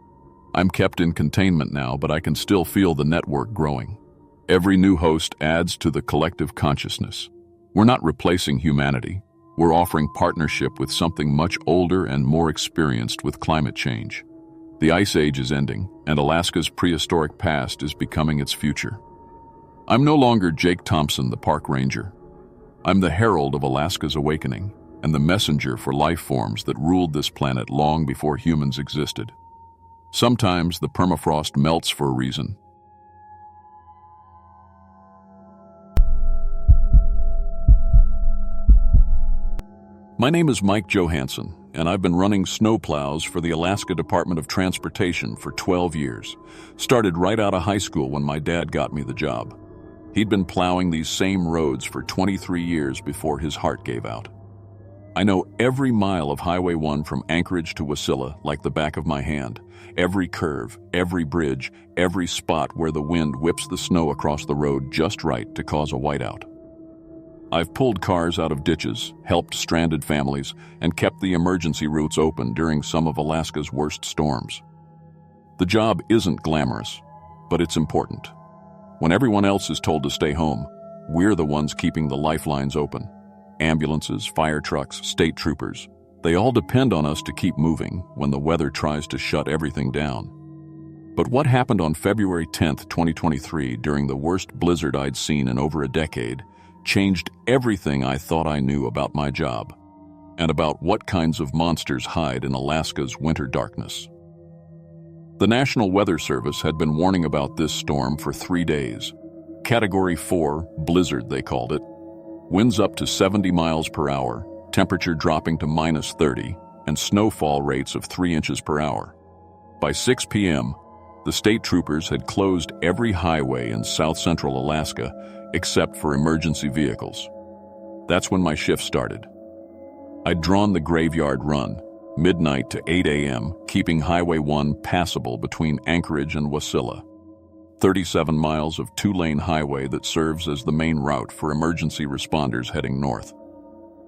Speaker 1: I'm kept in containment now, but I can still feel the network growing. Every new host adds to the collective consciousness. We're not replacing humanity. We're offering partnership with something much older and more experienced with climate change. The Ice Age is ending, and Alaska's prehistoric past is becoming its future. I'm no longer Jake Thompson, the park ranger. I'm the herald of Alaska's awakening and the messenger for life forms that ruled this planet long before humans existed. Sometimes the permafrost melts for a reason. My name is Mike Johansson, and I've been running snowplows for the Alaska Department of Transportation for 12 years. Started right out of high school when my dad got me the job. He'd been plowing these same roads for 23 years before his heart gave out. I know every mile of Highway 1 from Anchorage to Wasilla like the back of my hand. Every curve, every bridge, every spot where the wind whips the snow across the road just right to cause a whiteout. I've pulled cars out of ditches, helped stranded families, and kept the emergency routes open during some of Alaska's worst storms. The job isn't glamorous, but it's important. When everyone else is told to stay home, we're the ones keeping the lifelines open. Ambulances, fire trucks, state troopers. They all depend on us to keep moving when the weather tries to shut everything down. But what happened on February 10th, 2023, during the worst blizzard I'd seen in over a decade, changed everything I thought I knew about my job and about what kinds of monsters hide in Alaska's winter darkness. The National Weather Service had been warning about this storm for 3 days. Category 4, blizzard they called it. Winds up to 70 miles per hour, temperature dropping to -30, and snowfall rates of 3 inches per hour. By 6 p.m., the state troopers had closed every highway in south-central Alaska except for emergency vehicles. That's when my shift started. I'd drawn the graveyard run, midnight to 8 a.m., keeping Highway 1 passable between Anchorage and Wasilla. 37 miles of two-lane highway that serves as the main route for emergency responders heading north.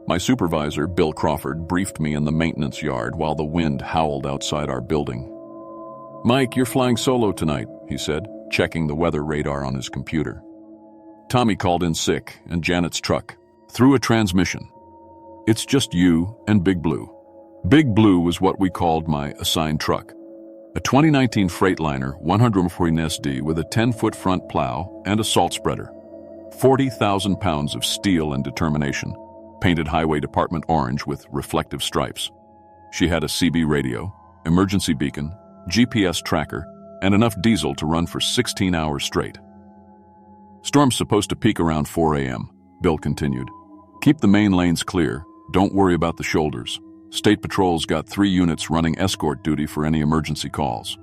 Speaker 1: My supervisor, Bill Crawford, briefed me in the maintenance yard while the wind howled outside our building. "Mike, you're flying solo tonight," he said, checking the weather radar on his computer. Tommy called in sick, and Janet's truck threw a transmission. "It's just you and Big Blue." Big Blue was what we called my assigned truck. A 2019 Freightliner 140 SD with a 10-foot front plow and a salt spreader. 40,000 pounds of steel and determination, painted Highway Department orange with reflective stripes. She had a CB radio, emergency beacon, GPS tracker, and enough diesel to run for 16 hours straight. "Storm's supposed to peak around 4 a.m., Bill continued. "Keep the main lanes clear. Don't worry about the shoulders. State Patrol's got 3 units running escort duty for any emergency calls."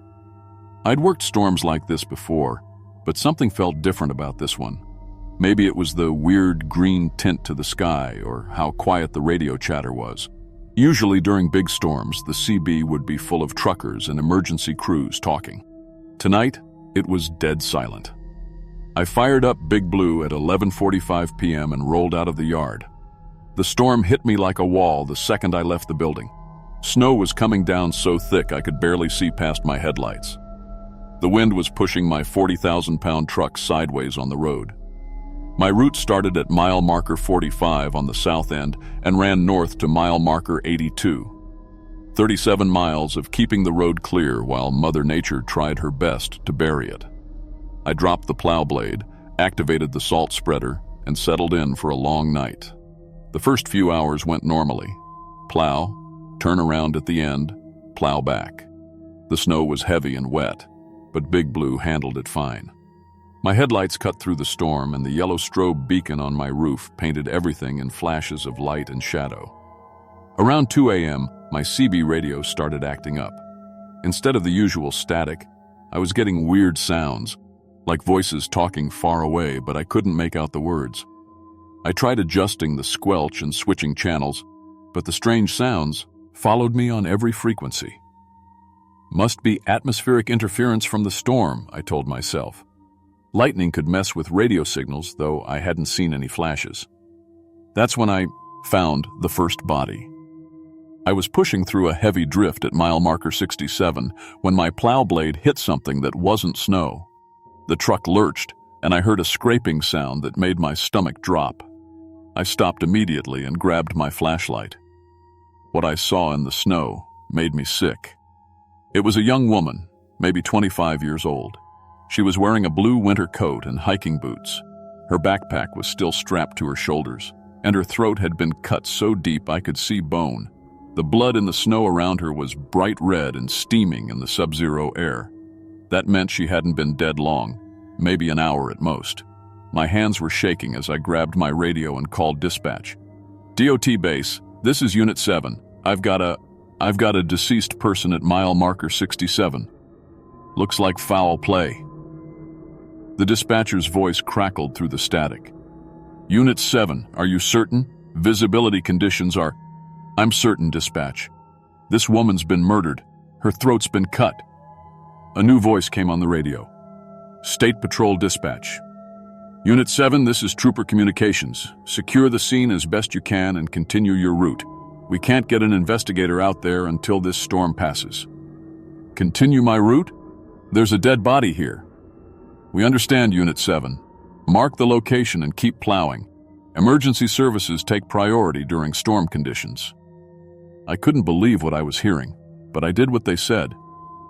Speaker 1: I'd worked storms like this before, but something felt different about this one. Maybe it was the weird green tint to the sky or how quiet the radio chatter was. Usually during big storms, the CB would be full of truckers and emergency crews talking. Tonight, it was dead silent. I fired up Big Blue at 11:45 p.m. and rolled out of the yard. The storm hit me like a wall the second I left the building. Snow was coming down so thick I could barely see past my headlights. The wind was pushing my 40,000-pound truck sideways on the road. My route started at mile marker 45 on the south end and ran north to mile marker 82. 37 miles of keeping the road clear while Mother Nature tried her best to bury it. I dropped the plow blade, activated the salt spreader, and settled in for a long night. The first few hours went normally. Plow, turn around at the end, plow back. The snow was heavy and wet, but Big Blue handled it fine. My headlights cut through the storm, and the yellow strobe beacon on my roof painted everything in flashes of light and shadow. Around 2 a.m., my CB radio started acting up. Instead of the usual static, I was getting weird sounds, like voices talking far away, but I couldn't make out the words. I tried adjusting the squelch and switching channels, but the strange sounds followed me on every frequency. "Must be atmospheric interference from the storm," I told myself. Lightning could mess with radio signals, though I hadn't seen any flashes. That's when I found the first body. I was pushing through a heavy drift at mile marker 67 when my plow blade hit something that wasn't snow. The truck lurched, and I heard a scraping sound that made my stomach drop. I stopped immediately and grabbed my flashlight. What I saw in the snow made me sick. It was a young woman, maybe 25 years old. She was wearing a blue winter coat and hiking boots. Her backpack was still strapped to her shoulders, and her throat had been cut so deep I could see bone. The blood in the snow around her was bright red and steaming in the sub-zero air. That meant she hadn't been dead long, maybe an hour at most. My hands were shaking as I grabbed my radio and called dispatch. "DOT base, this is Unit 7. I've got a deceased person at mile marker 67. Looks like foul play." The dispatcher's voice crackled through the static. "Unit 7, are you certain? Visibility conditions are—" "I'm certain, dispatch. This woman's been murdered. Her throat's been cut." A new voice came on the radio. "State Patrol dispatch. Unit 7, this is Trooper Communications. Secure the scene as best you can and continue your route. We can't get an investigator out there until this storm passes." "Continue my route? There's a dead body here." "We understand, Unit 7. Mark the location and keep plowing. Emergency services take priority during storm conditions." I couldn't believe what I was hearing, but I did what they said.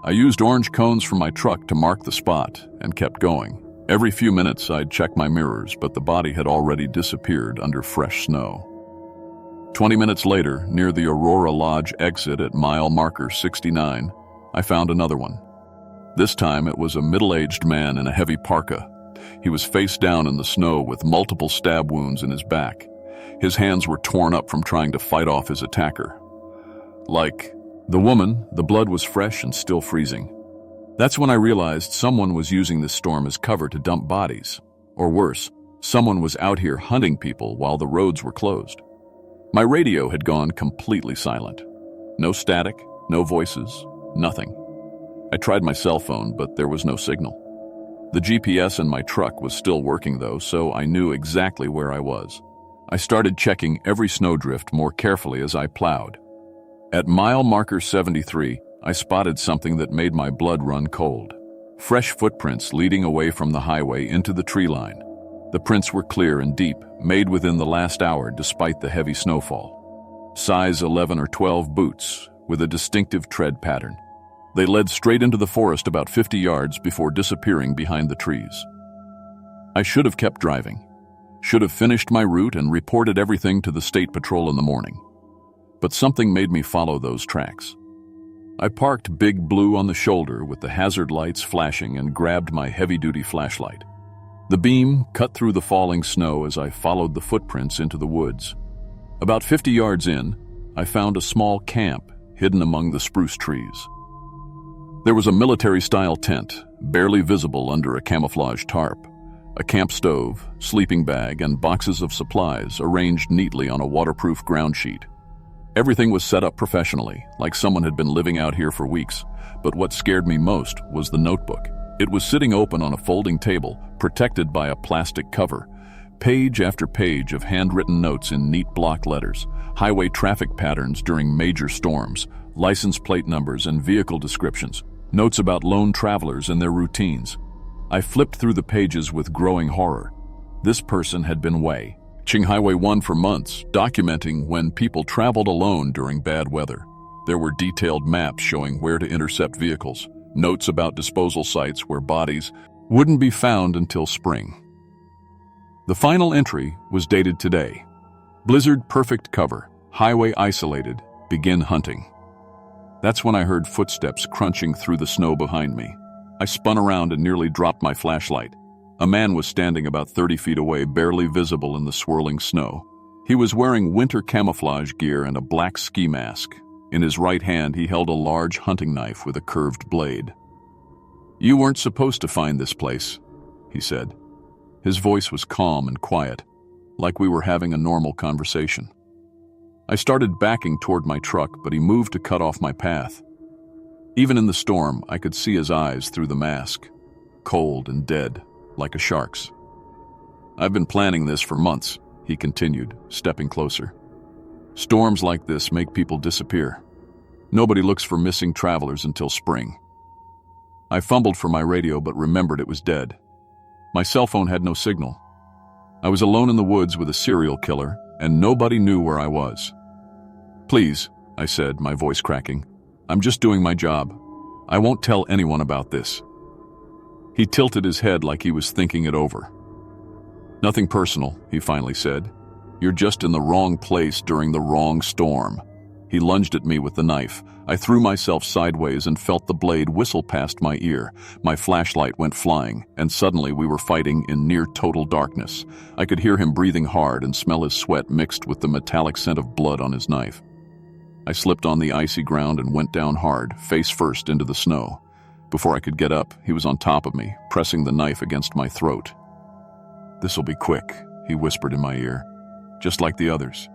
Speaker 1: I used orange cones from my truck to mark the spot and kept going. Every few minutes I'd check my mirrors, but the body had already disappeared under fresh snow. 20 minutes later, near the Aurora Lodge exit at mile marker 69, I found another one. This time it was a middle-aged man in a heavy parka. He was face down in the snow with multiple stab wounds in his back. His hands were torn up from trying to fight off his attacker. Like the woman, the blood was fresh and still freezing. That's when I realized someone was using this storm as cover to dump bodies. Or worse, someone was out here hunting people while the roads were closed. My radio had gone completely silent. No static, no voices, nothing. I tried my cell phone, but there was no signal. The GPS in my truck was still working though, so I knew exactly where I was. I started checking every snowdrift more carefully as I plowed. At mile marker 73, I spotted something that made my blood run cold. Fresh footprints leading away from the highway into the tree line. The prints were clear and deep, made within the last hour despite the heavy snowfall. Size 11 or 12 boots, with a distinctive tread pattern. They led straight into the forest about 50 yards before disappearing behind the trees. I should have kept driving. Should have finished my route and reported everything to the state patrol in the morning. But something made me follow those tracks. I parked Big Blue on the shoulder with the hazard lights flashing and grabbed my heavy-duty flashlight. The beam cut through the falling snow as I followed the footprints into the woods. About 50 yards in, I found a small camp hidden among the spruce trees. There was a military-style tent, barely visible under a camouflage tarp. A camp stove, sleeping bag, and boxes of supplies arranged neatly on a waterproof ground sheet. Everything was set up professionally, like someone had been living out here for weeks, but what scared me most was the notebook. It was sitting open on a folding table, protected by a plastic cover. Page after page of handwritten notes in neat block letters, highway traffic patterns during major storms, license plate numbers and vehicle descriptions, notes about lone travelers and their routines. I flipped through the pages with growing horror. This person had been watching Highway 1 for months, documenting when people traveled alone during bad weather. There were detailed maps showing where to intercept vehicles, notes about disposal sites where bodies wouldn't be found until spring. The final entry was dated today. Blizzard perfect cover, highway isolated, begin hunting. That's when I heard footsteps crunching through the snow behind me. I spun around and nearly dropped my flashlight. A man was standing about 30 feet away, barely visible in the swirling snow. He was wearing winter camouflage gear and a black ski mask. In his right hand, he held a large hunting knife with a curved blade. "You weren't supposed to find this place," he said. His voice was calm and quiet, like we were having a normal conversation. I started backing toward my truck, but he moved to cut off my path. Even in the storm, I could see his eyes through the mask, cold and dead, like a shark's. "I've been planning this for months," he continued, stepping closer. "Storms like this make people disappear. Nobody looks for missing travelers until spring." I fumbled for my radio but remembered it was dead. My cell phone had no signal. I was alone in the woods with a serial killer, and nobody knew where I was. "Please," I said, my voice cracking. "I'm just doing my job. I won't tell anyone about this." He tilted his head like he was thinking it over. "Nothing personal," he finally said. "You're just in the wrong place during the wrong storm." He lunged at me with the knife. I threw myself sideways and felt the blade whistle past my ear. My flashlight went flying, and suddenly we were fighting in near total darkness. I could hear him breathing hard and smell his sweat mixed with the metallic scent of blood on his knife. I slipped on the icy ground and went down hard, face first into the snow. Before I could get up, he was on top of me, pressing the knife against my throat. "This'll be quick," he whispered in my ear, "just like the others."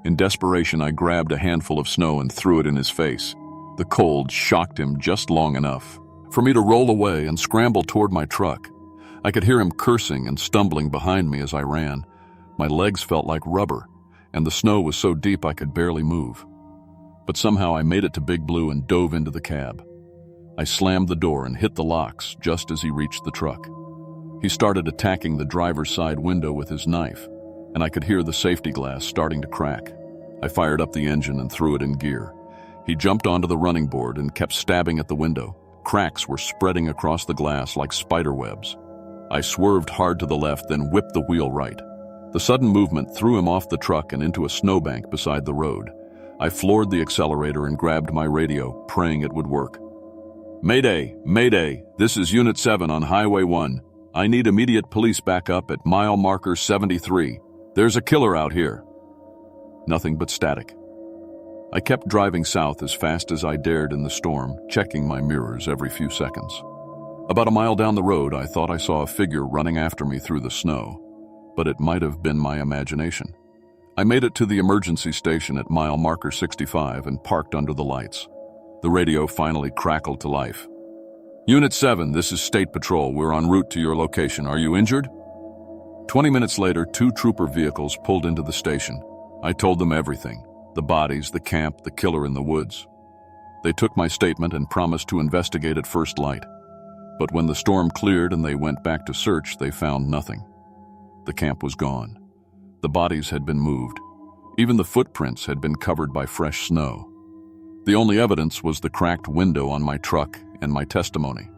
Speaker 1: In desperation, I grabbed a handful of snow and threw it in his face. The cold shocked him just long enough for me to roll away and scramble toward my truck. I could hear him cursing and stumbling behind me as I ran. My legs felt like rubber, and the snow was so deep I could barely move. But somehow I made it to Big Blue and dove into the cab. I slammed the door and hit the locks just as he reached the truck. He started attacking the driver's side window with his knife, and I could hear the safety glass starting to crack. I fired up the engine and threw it in gear. He jumped onto the running board and kept stabbing at the window. Cracks were spreading across the glass like spider webs. I swerved hard to the left, then whipped the wheel right. The sudden movement threw him off the truck and into a snowbank beside the road. I floored the accelerator and grabbed my radio, praying it would work. "Mayday! Mayday! This is Unit 7 on Highway 1. I need immediate police backup at mile marker 73. There's a killer out here." Nothing but static. I kept driving south as fast as I dared in the storm, checking my mirrors every few seconds. About a mile down the road, I thought I saw a figure running after me through the snow, but it might have been my imagination. I made it to the emergency station at mile marker 65 and parked under the lights. The radio finally crackled to life. "Unit 7, this is State Patrol. We're en route to your location. Are you injured?" 20 minutes later, 2 trooper vehicles pulled into the station. I told them everything: the bodies, the camp, the killer in the woods. They took my statement and promised to investigate at first light. But when the storm cleared and they went back to search, they found nothing. The camp was gone. The bodies had been moved. Even the footprints had been covered by fresh snow. The only evidence was the cracked window on my truck and my testimony.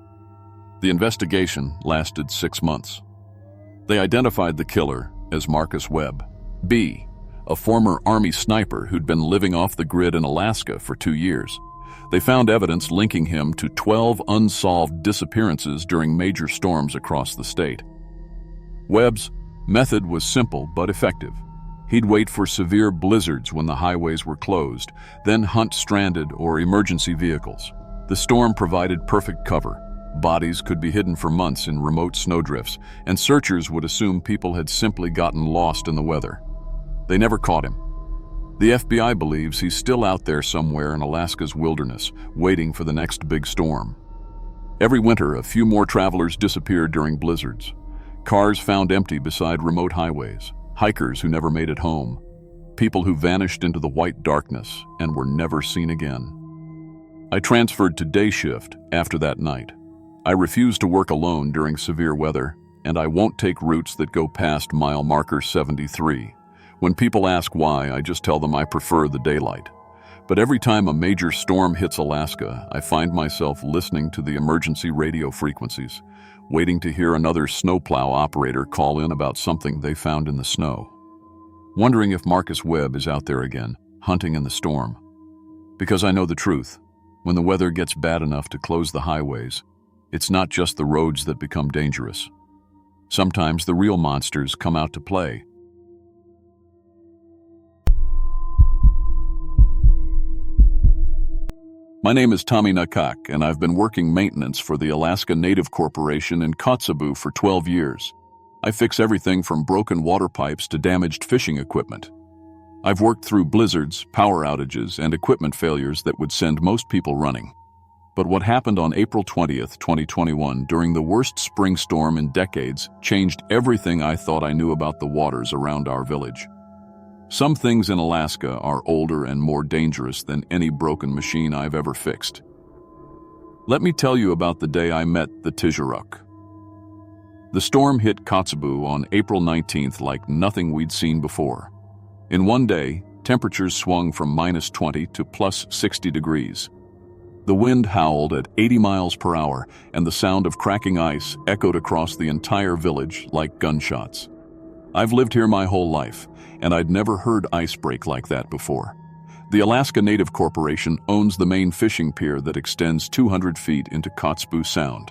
Speaker 1: The investigation lasted 6 months. They identified the killer as Marcus Webb, B, a former Army sniper who'd been living off the grid in Alaska for 2 years. They found evidence linking him to 12 unsolved disappearances during major storms across the state. Webb's method was simple but effective. He'd wait for severe blizzards when the highways were closed, then hunt stranded or emergency vehicles. The storm provided perfect cover. Bodies could be hidden for months in remote snowdrifts, and searchers would assume people had simply gotten lost in the weather. They never caught him. The FBI believes he's still out there somewhere in Alaska's wilderness, waiting for the next big storm. Every winter, a few more travelers disappeared during blizzards. Cars found empty beside remote highways, hikers who never made it home, people who vanished into the white darkness and were never seen again. I transferred to day shift after that night. I refuse to work alone during severe weather, and I won't take routes that go past mile marker 73. When people ask why, I just tell them I prefer the daylight. But every time a major storm hits Alaska, I find myself listening to the emergency radio frequencies, waiting to hear another snowplow operator call in about something they found in the snow. Wondering if Marcus Webb is out there again, hunting in the storm. Because I know the truth. When the weather gets bad enough to close the highways, it's not just the roads that become dangerous. Sometimes the real monsters come out to play. My name is Tommy Nakak, and I've been working maintenance for the Alaska Native Corporation in Kotzebue for 12 years. I fix everything from broken water pipes to damaged fishing equipment. I've worked through blizzards, power outages, and equipment failures that would send most people running. But what happened on April 20th, 2021, during the worst spring storm in decades, changed everything I thought I knew about the waters around our village. Some things in Alaska are older and more dangerous than any broken machine I've ever fixed. Let me tell you about the day I met the Tijuruk. The storm hit Kotzebue on April 19th like nothing we'd seen before. In one day, temperatures swung from -20 to +60 degrees. The wind howled at 80 miles per hour, and the sound of cracking ice echoed across the entire village like gunshots. I've lived here my whole life, and I'd never heard ice break like that before. The Alaska Native Corporation owns the main fishing pier that extends 200 feet into Kotzebue Sound.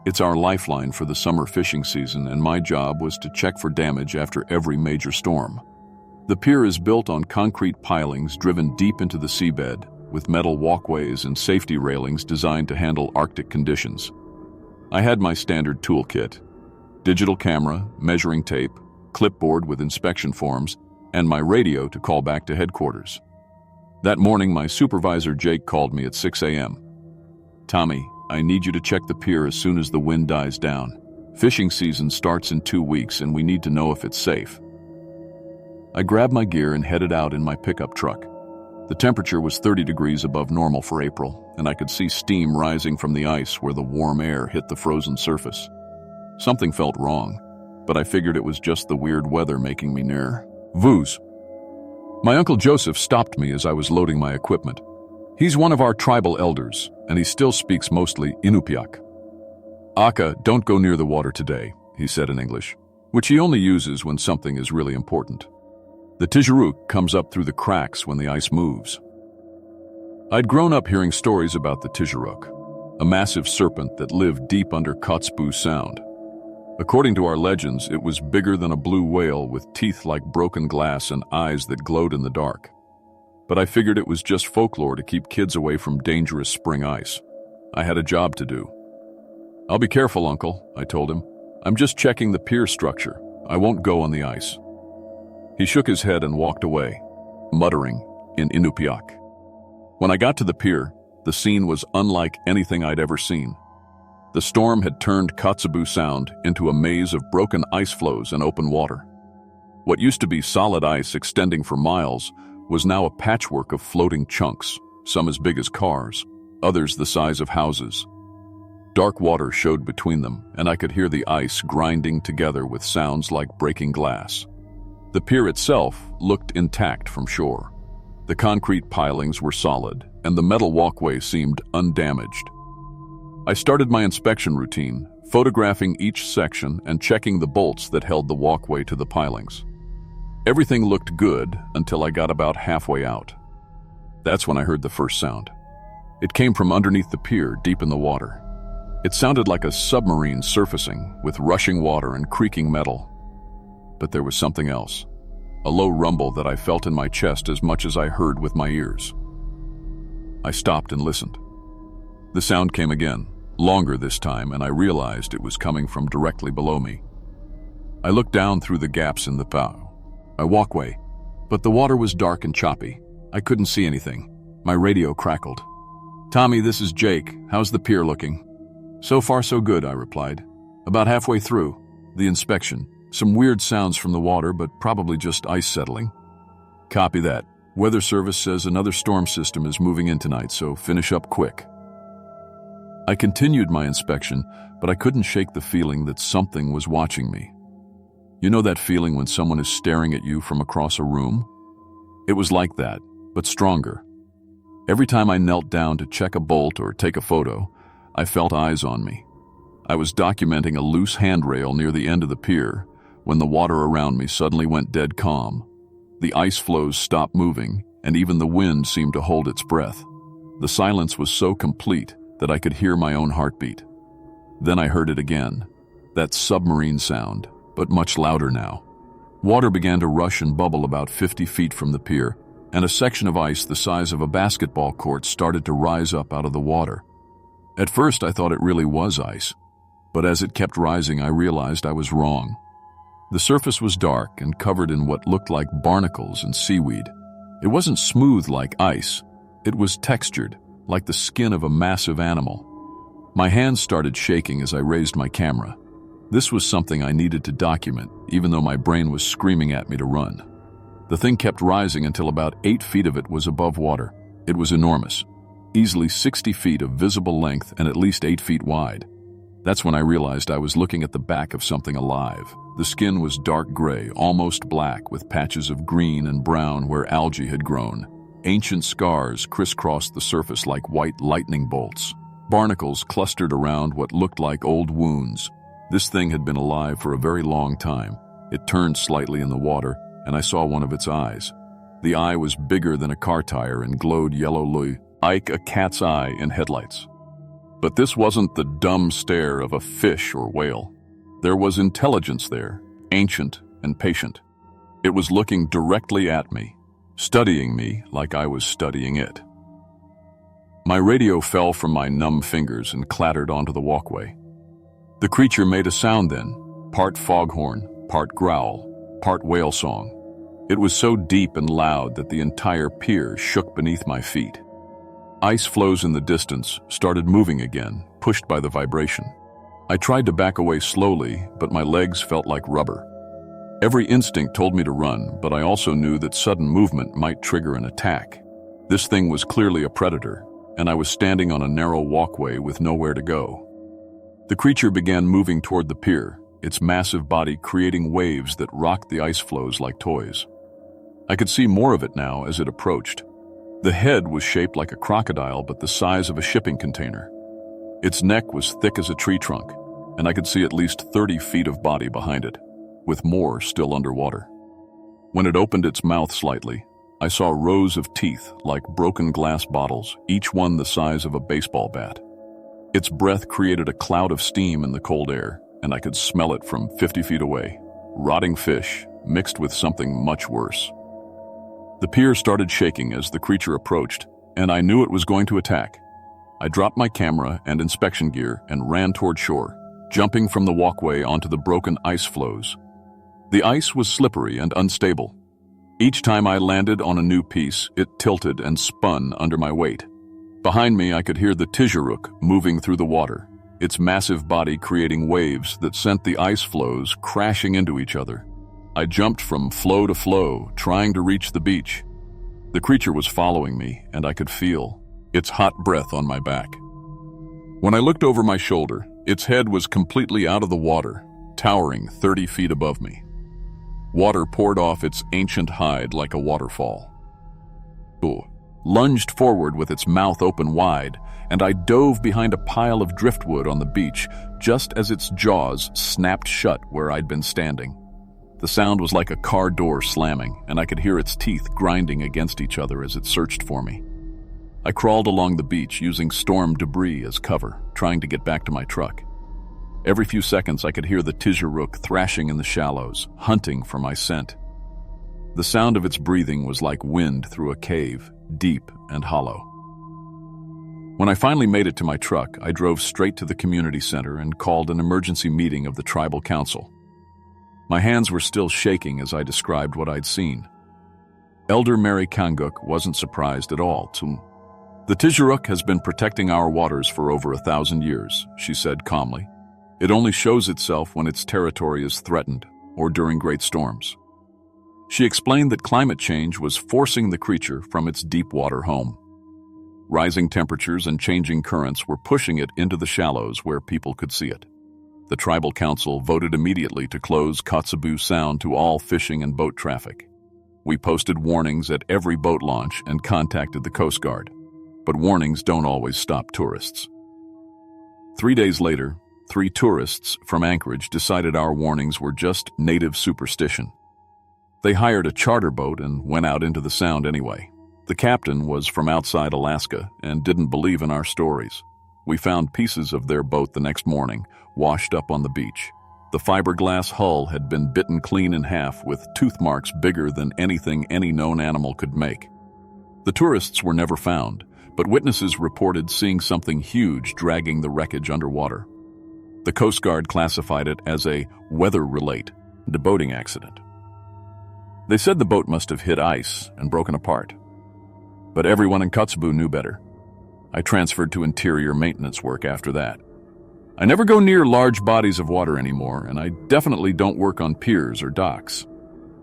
Speaker 1: It's our lifeline for the summer fishing season, and my job was to check for damage after every major storm. The pier is built on concrete pilings driven deep into the seabed, with metal walkways and safety railings designed to handle Arctic conditions. I had my standard toolkit: digital camera, measuring tape, clipboard with inspection forms, and my radio to call back to headquarters. That morning, my supervisor Jake called me at 6 a.m. "Tommy, I need you to check the pier as soon as the wind dies down. Fishing season starts in 2 weeks and we need to know if it's safe." I grabbed my gear and headed out in my pickup truck. The temperature was 30 degrees above normal for April, and I could see steam rising from the ice where the warm air hit the frozen surface. Something felt wrong, but I figured it was just the weird weather making me nervous. My Uncle Joseph stopped me as I was loading my equipment. He's one of our tribal elders, and he still speaks mostly Inupiaq. "Aka, don't go near the water today," he said in English, which he only uses when something is really important. The Tijuruk comes up through the cracks when the ice moves. I'd grown up hearing stories about the Tijuruk, a massive serpent that lived deep under Kotzebue Sound. According to our legends, it was bigger than a blue whale with teeth like broken glass and eyes that glowed in the dark. But I figured it was just folklore to keep kids away from dangerous spring ice. I had a job to do. "I'll be careful, Uncle," I told him. "I'm just checking the pier structure. I won't go on the ice." He shook his head and walked away, muttering in Inupiaq. When I got to the pier, the scene was unlike anything I'd ever seen. The storm had turned Kotzebue Sound into a maze of broken ice floes and open water. What used to be solid ice extending for miles was now a patchwork of floating chunks, some as big as cars, others the size of houses. Dark water showed between them, and I could hear the ice grinding together with sounds like breaking glass. The pier itself looked intact from shore. The concrete pilings were solid, and the metal walkway seemed undamaged. I started my inspection routine, photographing each section and checking the bolts that held the walkway to the pilings. Everything looked good until I got about halfway out. That's when I heard the first sound. It came from underneath the pier, deep in the water. It sounded like a submarine surfacing, with rushing water and creaking metal. But there was something else, a low rumble that I felt in my chest as much as I heard with my ears. I stopped and listened. The sound came again, longer this time, and I realized it was coming from directly below me. I looked down through the gaps in the bow, a walkway, but the water was dark and choppy. I couldn't see anything. My radio crackled. "Tommy, this is Jake. How's the pier looking?" "So far so good," I replied. "About halfway through the inspection. Some weird sounds from the water, but probably just ice settling." "Copy that. Weather Service says another storm system is moving in tonight, so finish up quick." I continued my inspection, but I couldn't shake the feeling that something was watching me. You know that feeling when someone is staring at you from across a room? It was like that, but stronger. Every time I knelt down to check a bolt or take a photo, I felt eyes on me. I was documenting a loose handrail near the end of the pier when the water around me suddenly went dead calm. The ice floes stopped moving, and even the wind seemed to hold its breath. The silence was so complete that I could hear my own heartbeat. Then I heard it again, that submarine sound, but much louder now. Water began to rush and bubble about 50 feet from the pier, and a section of ice the size of a basketball court started to rise up out of the water. At first I thought it really was ice, but as it kept rising I realized I was wrong. The surface was dark and covered in what looked like barnacles and seaweed. It wasn't smooth like ice. It was textured, like the skin of a massive animal. My hands started shaking as I raised my camera. This was something I needed to document, even though my brain was screaming at me to run. The thing kept rising until about 8 feet of it was above water. It was enormous, easily 60 feet of visible length and at least 8 feet wide. That's when I realized I was looking at the back of something alive. The skin was dark gray, almost black, with patches of green and brown where algae had grown. Ancient scars crisscrossed the surface like white lightning bolts. Barnacles clustered around what looked like old wounds. This thing had been alive for a very long time. It turned slightly in the water, and I saw one of its eyes. The eye was bigger than a car tire and glowed yellow like a cat's eye in headlights. But this wasn't the dumb stare of a fish or whale. There was intelligence there, ancient and patient. It was looking directly at me, studying me like I was studying it. My radio fell from my numb fingers and clattered onto the walkway. The creature made a sound then, part foghorn, part growl, part whale song. It was so deep and loud that the entire pier shook beneath my feet. Ice floes in the distance started moving again, pushed by the vibration. I tried to back away slowly, but my legs felt like rubber. Every instinct told me to run, but I also knew that sudden movement might trigger an attack. This thing was clearly a predator, and I was standing on a narrow walkway with nowhere to go. The creature began moving toward the pier, its massive body creating waves that rocked the ice floes like toys. I could see more of it now as it approached. The head was shaped like a crocodile, but the size of a shipping container. Its neck was thick as a tree trunk, and I could see at least 30 feet of body behind it, with more still underwater. When it opened its mouth slightly, I saw rows of teeth like broken glass bottles, each one the size of a baseball bat. Its breath created a cloud of steam in the cold air, and I could smell it from 50 feet away, rotting fish mixed with something much worse. The pier started shaking as the creature approached, and I knew it was going to attack. I dropped my camera and inspection gear and ran toward shore, jumping from the walkway onto the broken ice floes. The ice was slippery and unstable. Each time I landed on a new piece, it tilted and spun under my weight. Behind me, I could hear the Tizheruk moving through the water. its massive body creating waves that sent the ice floes crashing into each other. I jumped from floe to floe, trying to reach the beach. The creature was following me, and I could feel its hot breath on my back. When I looked over my shoulder, its head was completely out of the water, towering 30 feet above me. Water poured off its ancient hide like a waterfall. It lunged forward with its mouth open wide, and I dove behind a pile of driftwood on the beach just as its jaws snapped shut where I'd been standing. The sound was like a car door slamming, and I could hear its teeth grinding against each other as it searched for me. I crawled along the beach using storm debris as cover, trying to get back to my truck. Every few seconds I could hear the Tizharuk thrashing in the shallows, hunting for my scent. The sound of its breathing was like wind through a cave, deep and hollow. When I finally made it to my truck, I drove straight to the community center and called an emergency meeting of the tribal council. My hands were still shaking as I described what I'd seen. Elder Mary Kanguk wasn't surprised at all. The Tizharuk has been protecting our waters for over 1,000 years, she said calmly. It only shows itself when its territory is threatened or during great storms. She explained that climate change was forcing the creature from its deep water home. Rising temperatures and changing currents were pushing it into the shallows where people could see it. The tribal council voted immediately to close Kotzebue Sound to all fishing and boat traffic. We posted warnings at every boat launch and contacted the Coast Guard. But warnings don't always stop tourists. 3 days later, 3 tourists from Anchorage decided our warnings were just native superstition. They hired a charter boat and went out into the Sound anyway. The captain was from outside Alaska and didn't believe in our stories. We found pieces of their boat the next morning, washed up on the beach. The fiberglass hull had been bitten clean in half with tooth marks bigger than anything any known animal could make. The tourists were never found, but witnesses reported seeing something huge dragging the wreckage underwater. The Coast Guard classified it as a weather-relate, the boating accident. They said the boat must have hit ice and broken apart. But everyone in Kotzebue knew better. I transferred to interior maintenance work after that. I never go near large bodies of water anymore, and I definitely don't work on piers or docks.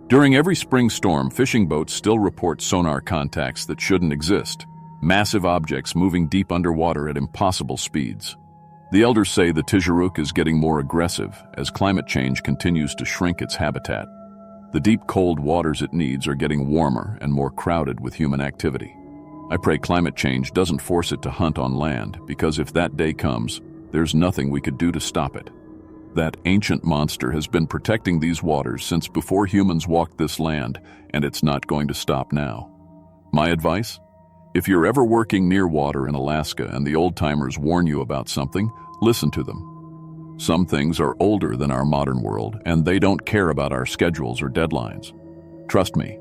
Speaker 1: During every spring storm, fishing boats still report sonar contacts that shouldn't exist. Massive objects moving deep underwater at impossible speeds. The elders say the Tizharuk is getting more aggressive as climate change continues to shrink its habitat. The deep, cold waters it needs are getting warmer and more crowded with human activity. I pray climate change doesn't force it to hunt on land, because if that day comes, there's nothing we could do to stop it. That ancient monster has been protecting these waters since before humans walked this land, and it's not going to stop now. My advice? If you're ever working near water in Alaska and the old-timers warn you about something, listen to them. Some things are older than our modern world, and they don't care about our schedules or deadlines. Trust me,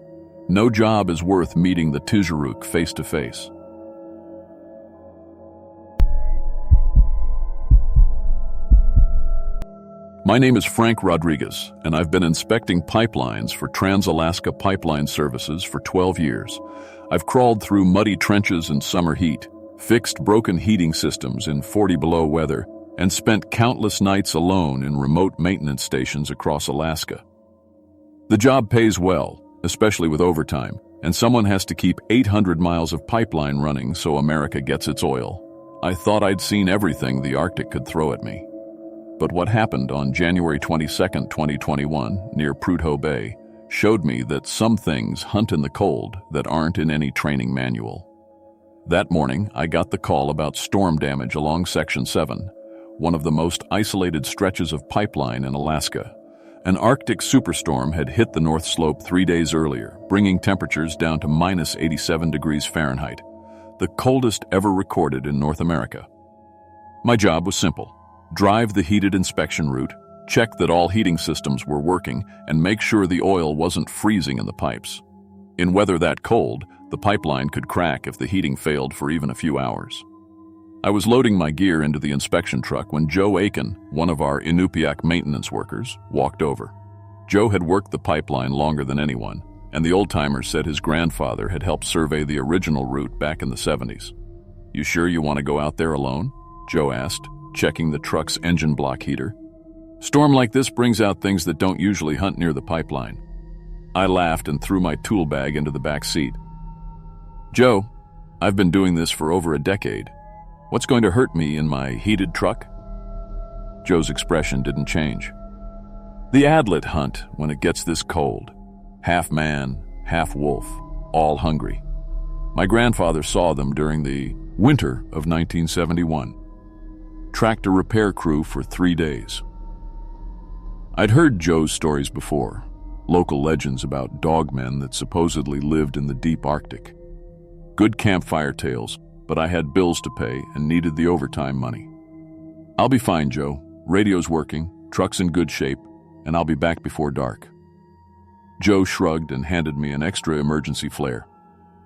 Speaker 1: no job is worth meeting the Tizharuk face-to-face. My name is Frank Rodriguez, and I've been inspecting pipelines for Trans-Alaska Pipeline Services for 12 years. I've crawled through muddy trenches in summer heat, fixed broken heating systems in 40-below weather, and spent countless nights alone in remote maintenance stations across Alaska. The job pays well, especially with overtime, and someone has to keep 800 miles of pipeline running so America gets its oil. I thought I'd seen everything the Arctic could throw at me. But what happened on January 22, 2021, near Prudhoe Bay, showed me that some things hunt in the cold that aren't in any training manual. That morning, I got the call about storm damage along Section 7, one of the most isolated stretches of pipeline in Alaska. An Arctic superstorm had hit the North Slope 3 days earlier, bringing temperatures down to minus 87 degrees Fahrenheit, the coldest ever recorded in North America. My job was simple. Drive the heated inspection route, check that all heating systems were working, and make sure the oil wasn't freezing in the pipes. In weather that cold, the pipeline could crack if the heating failed for even a few hours. I was loading my gear into the inspection truck when Joe Aiken, one of our Inupiaq maintenance workers, walked over. Joe had worked the pipeline longer than anyone, and the old-timer said his grandfather had helped survey the original route back in the 70s. "You sure you want to go out there alone?" Joe asked, checking the truck's engine block heater. "Storm like this brings out things that don't usually hunt near the pipeline." I laughed and threw my tool bag into the back seat. "Joe, I've been doing this for over a decade. What's going to hurt me in my heated truck?" Joe's expression didn't change. "The adlet hunt when it gets this cold. Half man, half wolf, all hungry. My grandfather saw them during the winter of 1971. Tracked a repair crew for 3 days." I'd heard Joe's stories before, local legends about dogmen that supposedly lived in the deep Arctic. Good campfire tales, but I had bills to pay and needed the overtime money. "I'll be fine, Joe. Radio's working, truck's in good shape, and I'll be back before dark." Joe shrugged and handed me an extra emergency flare.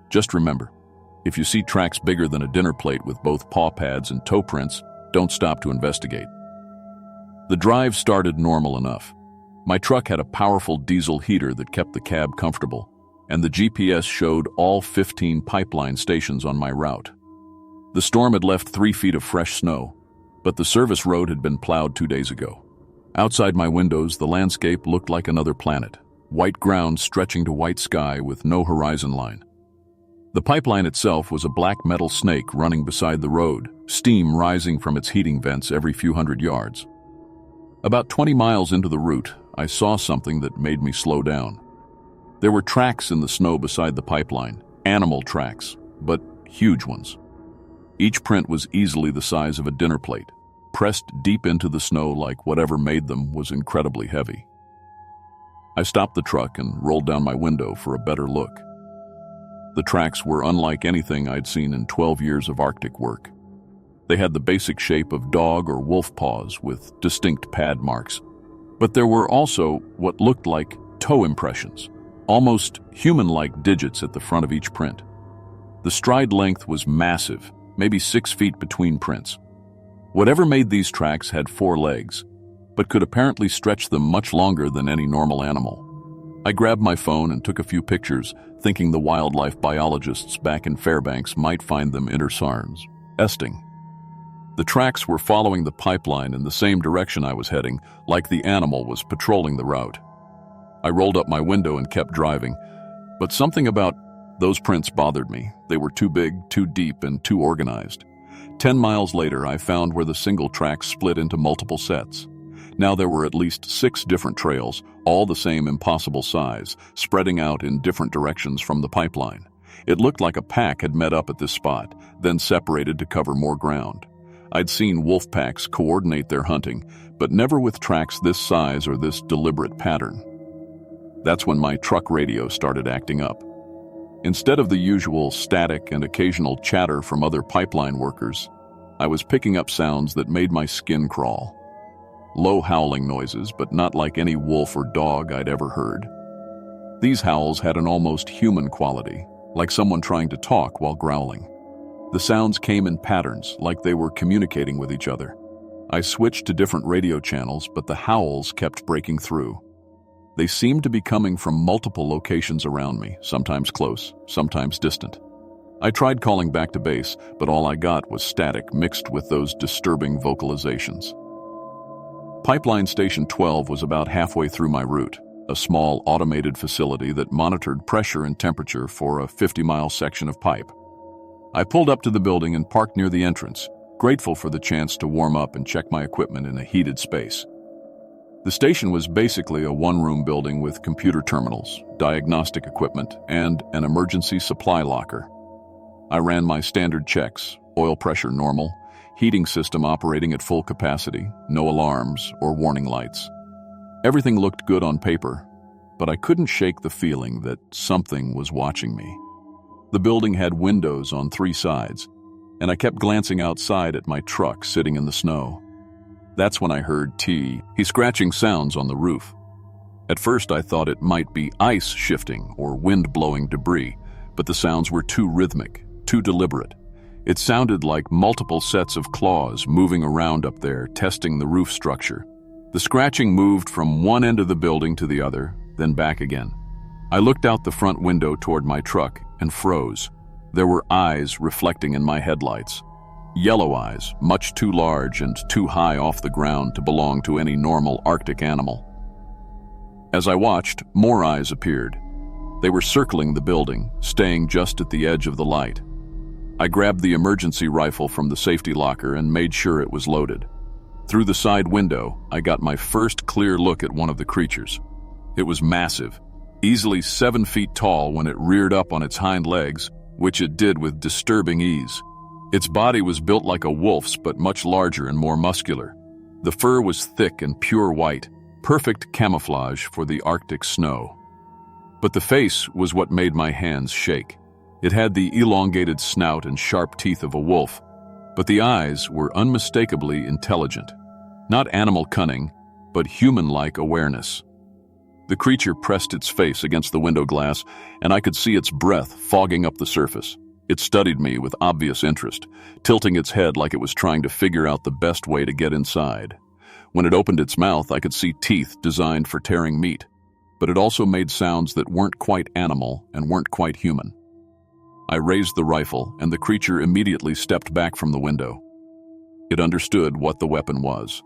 Speaker 1: "Just remember, if you see tracks bigger than a dinner plate with both paw pads and toe prints, don't stop to investigate." The drive started normal enough. My truck had a powerful diesel heater that kept the cab comfortable, and the GPS showed all 15 pipeline stations on my route. The storm had left 3 feet of fresh snow, but the service road had been plowed 2 days ago. Outside my windows, the landscape looked like another planet, white ground stretching to white sky with no horizon line. The pipeline itself was a black metal snake running beside the road, steam rising from its heating vents every few hundred yards. About 20 miles into the route, I saw something that made me slow down. There were tracks in the snow beside the pipeline, animal tracks, but huge ones. Each print was easily the size of a dinner plate, pressed deep into the snow like whatever made them was incredibly heavy. I stopped the truck and rolled down my window for a better look. The tracks were unlike anything I'd seen in 12 years of Arctic work. They had the basic shape of dog or wolf paws with distinct pad marks, but there were also what looked like toe impressions, almost human-like digits at the front of each print. The stride length was massive, maybe 6 feet between prints. Whatever made these tracks had 4 legs, but could apparently stretch them much longer than any normal animal. I grabbed my phone and took a few pictures, thinking the wildlife biologists back in Fairbanks might find them interesting. The tracks were following the pipeline in the same direction I was heading, like the animal was patrolling the route. I rolled up my window and kept driving, but something about those prints bothered me. They were too big, too deep, and too organized. 10 miles later, I found where the single track split into multiple sets. Now there were at least 6 different trails, all the same impossible size, spreading out in different directions from the pipeline. It looked like a pack had met up at this spot, then separated to cover more ground. I'd seen wolf packs coordinate their hunting, but never with tracks this size or this deliberate pattern. That's when my truck radio started acting up. Instead of the usual static and occasional chatter from other pipeline workers, I was picking up sounds that made my skin crawl. Low howling noises, but not like any wolf or dog I'd ever heard. These howls had an almost human quality, like someone trying to talk while growling. The sounds came in patterns, like they were communicating with each other. I switched to different radio channels, but the howls kept breaking through. They seemed to be coming from multiple locations around me, sometimes close, sometimes distant. I tried calling back to base, but all I got was static mixed with those disturbing vocalizations. Pipeline Station 12 was about halfway through my route, a small automated facility that monitored pressure and temperature for a 50-mile section of pipe. I pulled up to the building and parked near the entrance, grateful for the chance to warm up and check my equipment in a heated space. The station was basically a one-room building with computer terminals, diagnostic equipment, and an emergency supply locker. I ran my standard checks, oil pressure normal, heating system operating at full capacity, no alarms or warning lights. Everything looked good on paper, but I couldn't shake the feeling that something was watching me. The building had windows on 3 sides, and I kept glancing outside at my truck sitting in the snow. That's when I heard T. He scratching sounds on the roof. At first I thought it might be ice shifting or wind blowing debris, but the sounds were too rhythmic, too deliberate. It sounded like multiple sets of claws moving around up there, testing the roof structure. The scratching moved from one end of the building to the other, then back again. I looked out the front window toward my truck and froze. There were eyes reflecting in my headlights. Yellow eyes, much too large and too high off the ground to belong to any normal Arctic animal. As I watched, more eyes appeared. They were circling the building, staying just at the edge of the light. I grabbed the emergency rifle from the safety locker and made sure it was loaded. Through the side window, I got my first clear look at one of the creatures. It was massive, easily 7 feet tall when it reared up on its hind legs, which it did with disturbing ease. Its body was built like a wolf's, but much larger and more muscular. The fur was thick and pure white, perfect camouflage for the Arctic snow. But the face was what made my hands shake. It had the elongated snout and sharp teeth of a wolf, but the eyes were unmistakably intelligent. Not animal cunning, but human-like awareness. The creature pressed its face against the window glass, and I could see its breath fogging up the surface. It studied me with obvious interest, tilting its head like it was trying to figure out the best way to get inside. When it opened its mouth, I could see teeth designed for tearing meat, but it also made sounds that weren't quite animal and weren't quite human. I raised the rifle, and the creature immediately stepped back from the window. It understood what the weapon was.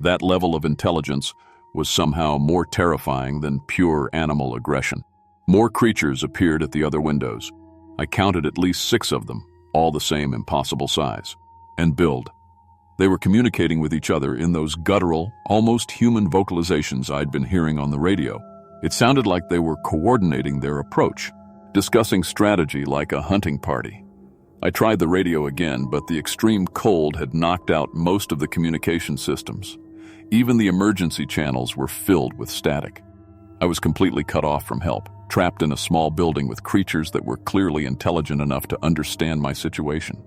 Speaker 1: That level of intelligence was somehow more terrifying than pure animal aggression. More creatures appeared at the other windows. I counted at least 6 of them, all the same impossible size and build. They were communicating with each other in those guttural, almost human vocalizations I'd been hearing on the radio. It sounded like they were coordinating their approach, discussing strategy like a hunting party. I tried the radio again, but the extreme cold had knocked out most of the communication systems. Even the emergency channels were filled with static. I was completely cut off from help, trapped in a small building with creatures that were clearly intelligent enough to understand my situation.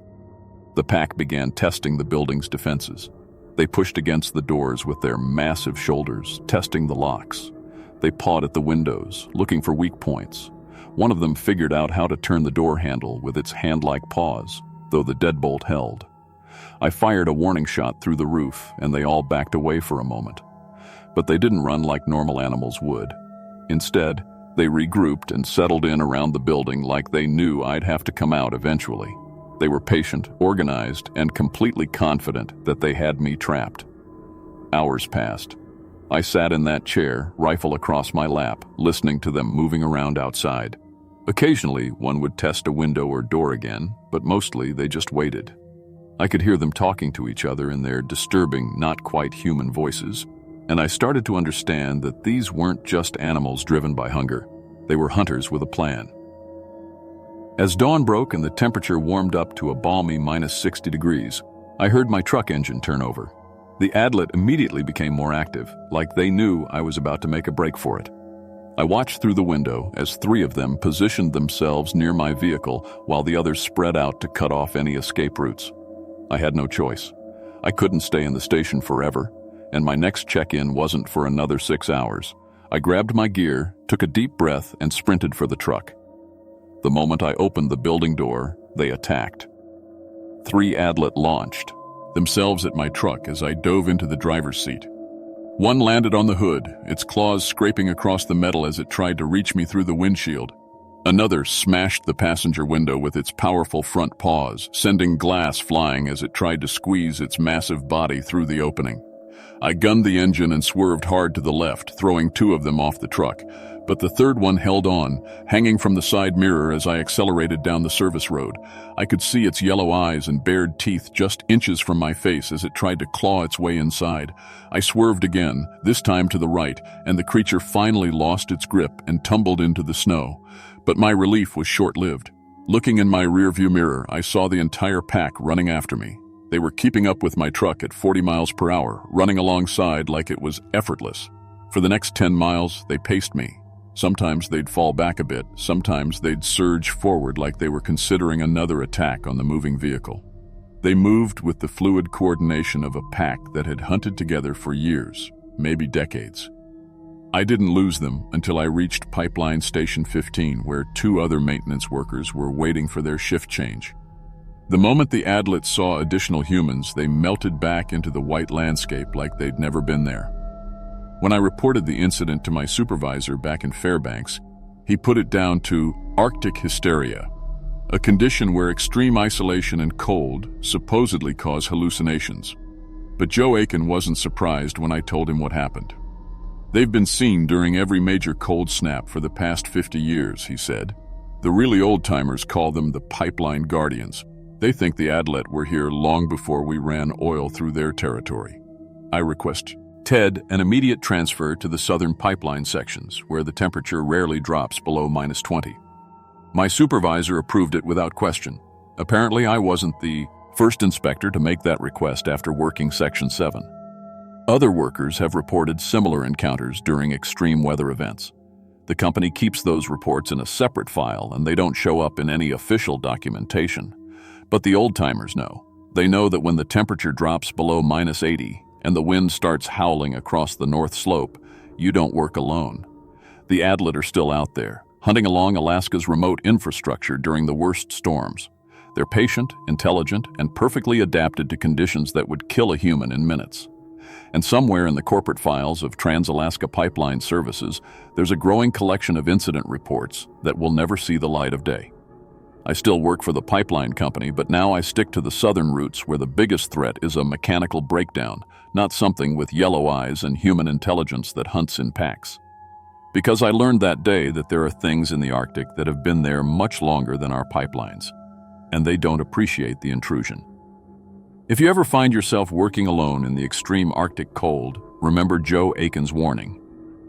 Speaker 1: The pack began testing the building's defenses. They pushed against the doors with their massive shoulders, testing the locks. They pawed at the windows, looking for weak points. One of them figured out how to turn the door handle with its hand-like paws, though the deadbolt held. I fired a warning shot through the roof, and they all backed away for a moment. But they didn't run like normal animals would. Instead, they regrouped and settled in around the building like they knew I'd have to come out eventually. They were patient, organized, and completely confident that they had me trapped. Hours passed. I sat in that chair, rifle across my lap, listening to them moving around outside. Occasionally, one would test a window or door again, but mostly they just waited. I could hear them talking to each other in their disturbing, not quite human voices, and I started to understand that these weren't just animals driven by hunger. They were hunters with a plan. As dawn broke and the temperature warmed up to a balmy -60 degrees, I heard my truck engine turn over. The adlet immediately became more active, like they knew I was about to make a break for it. I watched through the window as 3 of them positioned themselves near my vehicle while the others spread out to cut off any escape routes. I had no choice. I couldn't stay in the station forever, and my next check-in wasn't for another 6 hours. I grabbed my gear, took a deep breath, and sprinted for the truck. The moment I opened the building door, they attacked. 3 adlet launched themselves at my truck as I dove into the driver's seat. One landed on the hood, its claws scraping across the metal as it tried to reach me through the windshield. Another smashed the passenger window with its powerful front paws, sending glass flying as it tried to squeeze its massive body through the opening. I gunned the engine and swerved hard to the left, throwing 2 of them off the truck, but the third one held on, hanging from the side mirror as I accelerated down the service road. I could see its yellow eyes and bared teeth just inches from my face as it tried to claw its way inside. I swerved again, this time to the right, and the creature finally lost its grip and tumbled into the snow. But my relief was short-lived. Looking in my rearview mirror, I saw the entire pack running after me. They were keeping up with my truck at 40 miles per hour, running alongside like it was effortless. For the next 10 miles, they paced me. Sometimes they'd fall back a bit, sometimes they'd surge forward like they were considering another attack on the moving vehicle. They moved with the fluid coordination of a pack that had hunted together for years, maybe decades. I didn't lose them until I reached Pipeline Station 15, where 2 other maintenance workers were waiting for their shift change. The moment the adlets saw additional humans, they melted back into the white landscape like they'd never been there. When I reported the incident to my supervisor back in Fairbanks, he put it down to Arctic hysteria. a condition where extreme isolation and cold supposedly cause hallucinations. But Joe Aiken wasn't surprised when I told him what happened. "They've been seen during every major cold snap for the past 50 years, he said. "The really old-timers call them the pipeline guardians. They think the Adlet were here long before we ran oil through their territory." I request Ted an immediate transfer to the southern pipeline sections, where the temperature rarely drops below -20. My supervisor approved it without question. Apparently, I wasn't the first inspector to make that request after working Section 7. Other workers have reported similar encounters during extreme weather events. The company keeps those reports in a separate file, and they don't show up in any official documentation. But the old-timers know. They know that when the temperature drops below -80 and the wind starts howling across the north slope, you don't work alone. The Adlet are still out there, hunting along Alaska's remote infrastructure during the worst storms. They're patient, intelligent, and perfectly adapted to conditions that would kill a human in minutes. And somewhere in the corporate files of Trans-Alaska Pipeline Services, there's a growing collection of incident reports that will never see the light of day. I still work for the pipeline company, but now I stick to the southern routes where the biggest threat is a mechanical breakdown, not something with yellow eyes and human intelligence that hunts in packs. Because I learned that day that there are things in the Arctic that have been there much longer than our pipelines, and they don't appreciate the intrusion. If you ever find yourself working alone in the extreme Arctic cold, remember Joe Aiken's warning.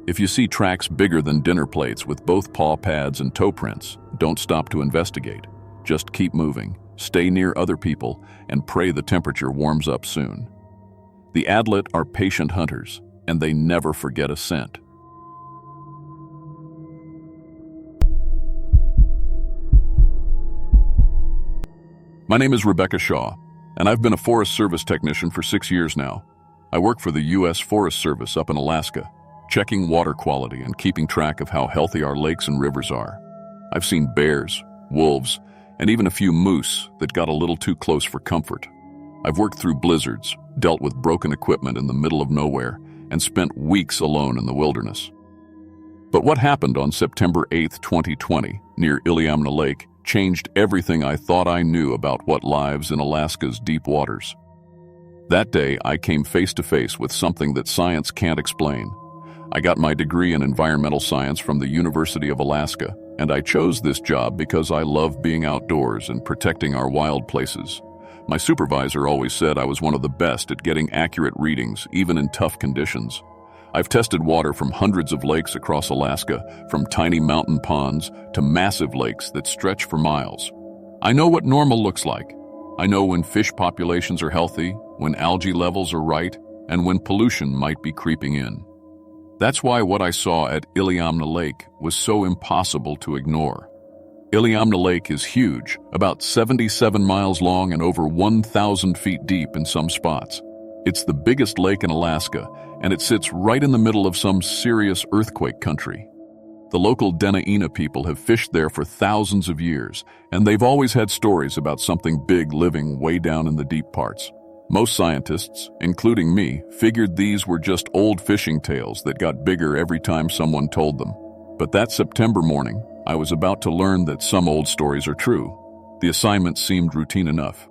Speaker 1: If you see tracks bigger than dinner plates with both paw pads and toe prints, don't stop to investigate. Just keep moving, stay near other people, and pray the temperature warms up soon. The Adlet are patient hunters, and they never forget a scent. My name is Rebecca Shaw, and I've been a Forest Service technician for 6 years now. I work for the U.S. Forest Service up in Alaska, checking water quality and keeping track of how healthy our lakes and rivers are. I've seen bears, wolves, and even a few moose that got a little too close for comfort. I've worked through blizzards, dealt with broken equipment in the middle of nowhere, and spent weeks alone in the wilderness. But what happened on September 8, 2020, near Iliamna Lake, changed everything I thought I knew about what lives in Alaska's deep waters. That day, I came face to face with something that science can't explain. I got my degree in environmental science from the University of Alaska, and I chose this job because I love being outdoors and protecting our wild places. My supervisor always said I was one of the best at getting accurate readings, even in tough conditions. I've tested water from hundreds of lakes across Alaska, from tiny mountain ponds to massive lakes that stretch for miles. I know what normal looks like. I know when fish populations are healthy, when algae levels are right, and when pollution might be creeping in. That's why what I saw at Iliamna Lake was so impossible to ignore. Iliamna Lake is huge, about 77 miles long and over 1,000 feet deep in some spots. It's the biggest lake in Alaska, and it sits right in the middle of some serious earthquake country. The local Dena'ina people have fished there for thousands of years, and they've always had stories about something big living way down in the deep parts. Most scientists, including me, figured these were just old fishing tales that got bigger every time someone told them. But that September morning, I was about to learn that some old stories are true. The assignment seemed routine enough.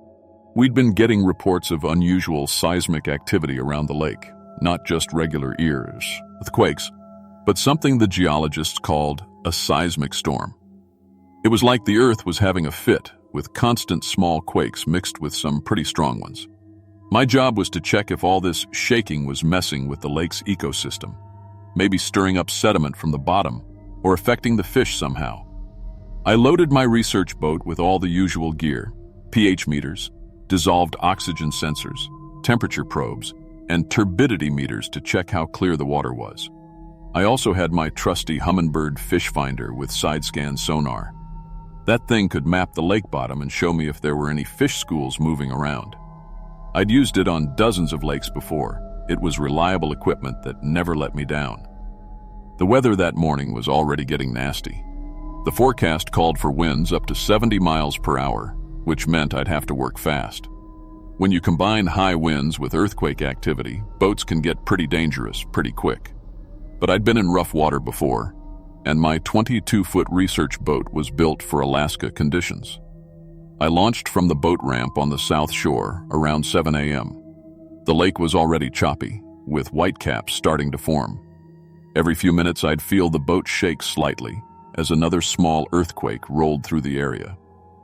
Speaker 1: We'd been getting reports of unusual seismic activity around the lake, not just regular earthquakes, but something the geologists called a seismic storm. It was like the earth was having a fit, with constant small quakes mixed with some pretty strong ones. My job was to check if all this shaking was messing with the lake's ecosystem, maybe stirring up sediment from the bottom or affecting the fish somehow. I loaded my research boat with all the usual gear: pH meters, dissolved oxygen sensors, temperature probes, and turbidity meters to check how clear the water was. I also had my trusty Humminbird fish finder with side-scan sonar. That thing could map the lake bottom and show me if there were any fish schools moving around. I'd used it on dozens of lakes before. It was reliable equipment that never let me down. The weather that morning was already getting nasty. The forecast called for winds up to 70 miles per hour, which meant I'd have to work fast. When you combine high winds with earthquake activity, boats can get pretty dangerous pretty quick. But I'd been in rough water before, and my 22-foot research boat was built for Alaska conditions. I launched from the boat ramp on the south shore around 7 a.m. The lake was already choppy, with whitecaps starting to form. Every few minutes I'd feel the boat shake slightly as another small earthquake rolled through the area.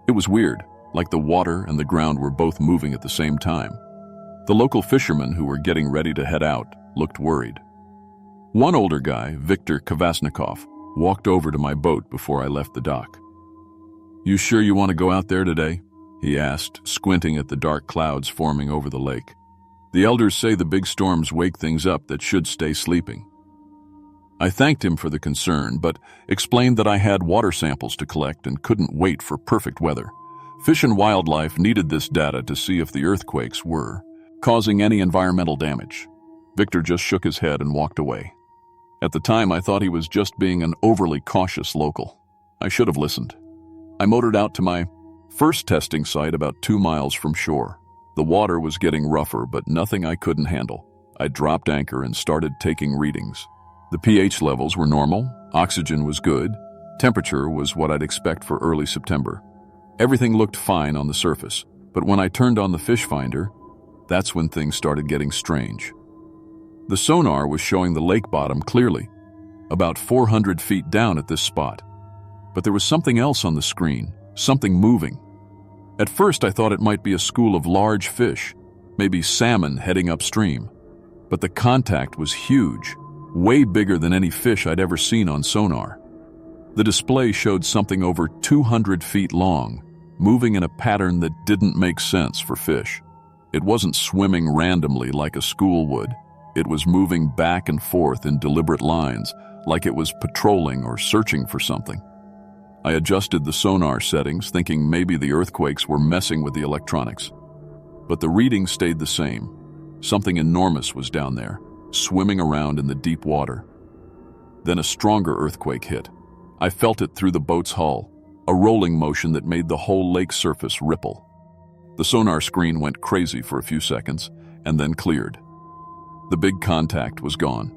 Speaker 1: It was weird, like the water and the ground were both moving at the same time. The local fishermen who were getting ready to head out looked worried. One older guy, Viktor Kvasnikov, walked over to my boat before I left the dock. "You sure you want to go out there today?" he asked, squinting at the dark clouds forming over the lake. "The elders say the big storms wake things up that should stay sleeping." I thanked him for the concern, but explained that I had water samples to collect and couldn't wait for perfect weather. Fish and wildlife needed this data to see if the earthquakes were causing any environmental damage. Victor just shook his head and walked away. At the time, I thought he was just being an overly cautious local. I should have listened. I motored out to my first testing site about 2 miles from shore. The water was getting rougher, but nothing I couldn't handle. I dropped anchor and started taking readings. The pH levels were normal, oxygen was good, temperature was what I'd expect for early September. Everything looked fine on the surface, but when I turned on the fish finder, that's when things started getting strange. The sonar was showing the lake bottom clearly, about 400 feet down at this spot. But there was something else on the screen, something moving. At first I thought it might be a school of large fish, maybe salmon heading upstream. But the contact was huge, way bigger than any fish I'd ever seen on sonar. The display showed something over 200 feet long, moving in a pattern that didn't make sense for fish. It wasn't swimming randomly like a school would. It was moving back and forth in deliberate lines, like it was patrolling or searching for something. I adjusted the sonar settings, thinking maybe the earthquakes were messing with the electronics. But the reading stayed the same. Something enormous was down there, swimming around in the deep water. Then a stronger earthquake hit. I felt it through the boat's hull, a rolling motion that made the whole lake surface ripple. The sonar screen went crazy for a few seconds, and then cleared. The big contact was gone.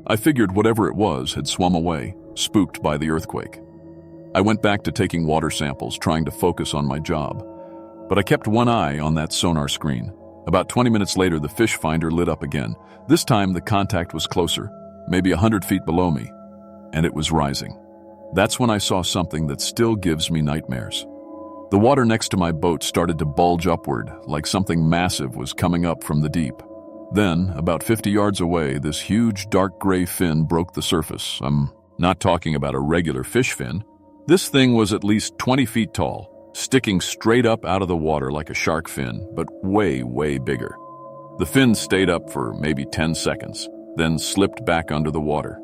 Speaker 1: I figured whatever it was had swum away, spooked by the earthquake. I went back to taking water samples, trying to focus on my job. But I kept one eye on that sonar screen. About 20 minutes later, the fish finder lit up again. This time, the contact was closer, maybe 100 feet below me, and it was rising. That's when I saw something that still gives me nightmares. The water next to my boat started to bulge upward, like something massive was coming up from the deep. Then, about 50 yards away, this huge dark gray fin broke the surface. I'm not talking about a regular fish fin. This thing was at least 20 feet tall, sticking straight up out of the water like a shark fin, but way, way bigger. The fin stayed up for maybe 10 seconds, then slipped back under the water.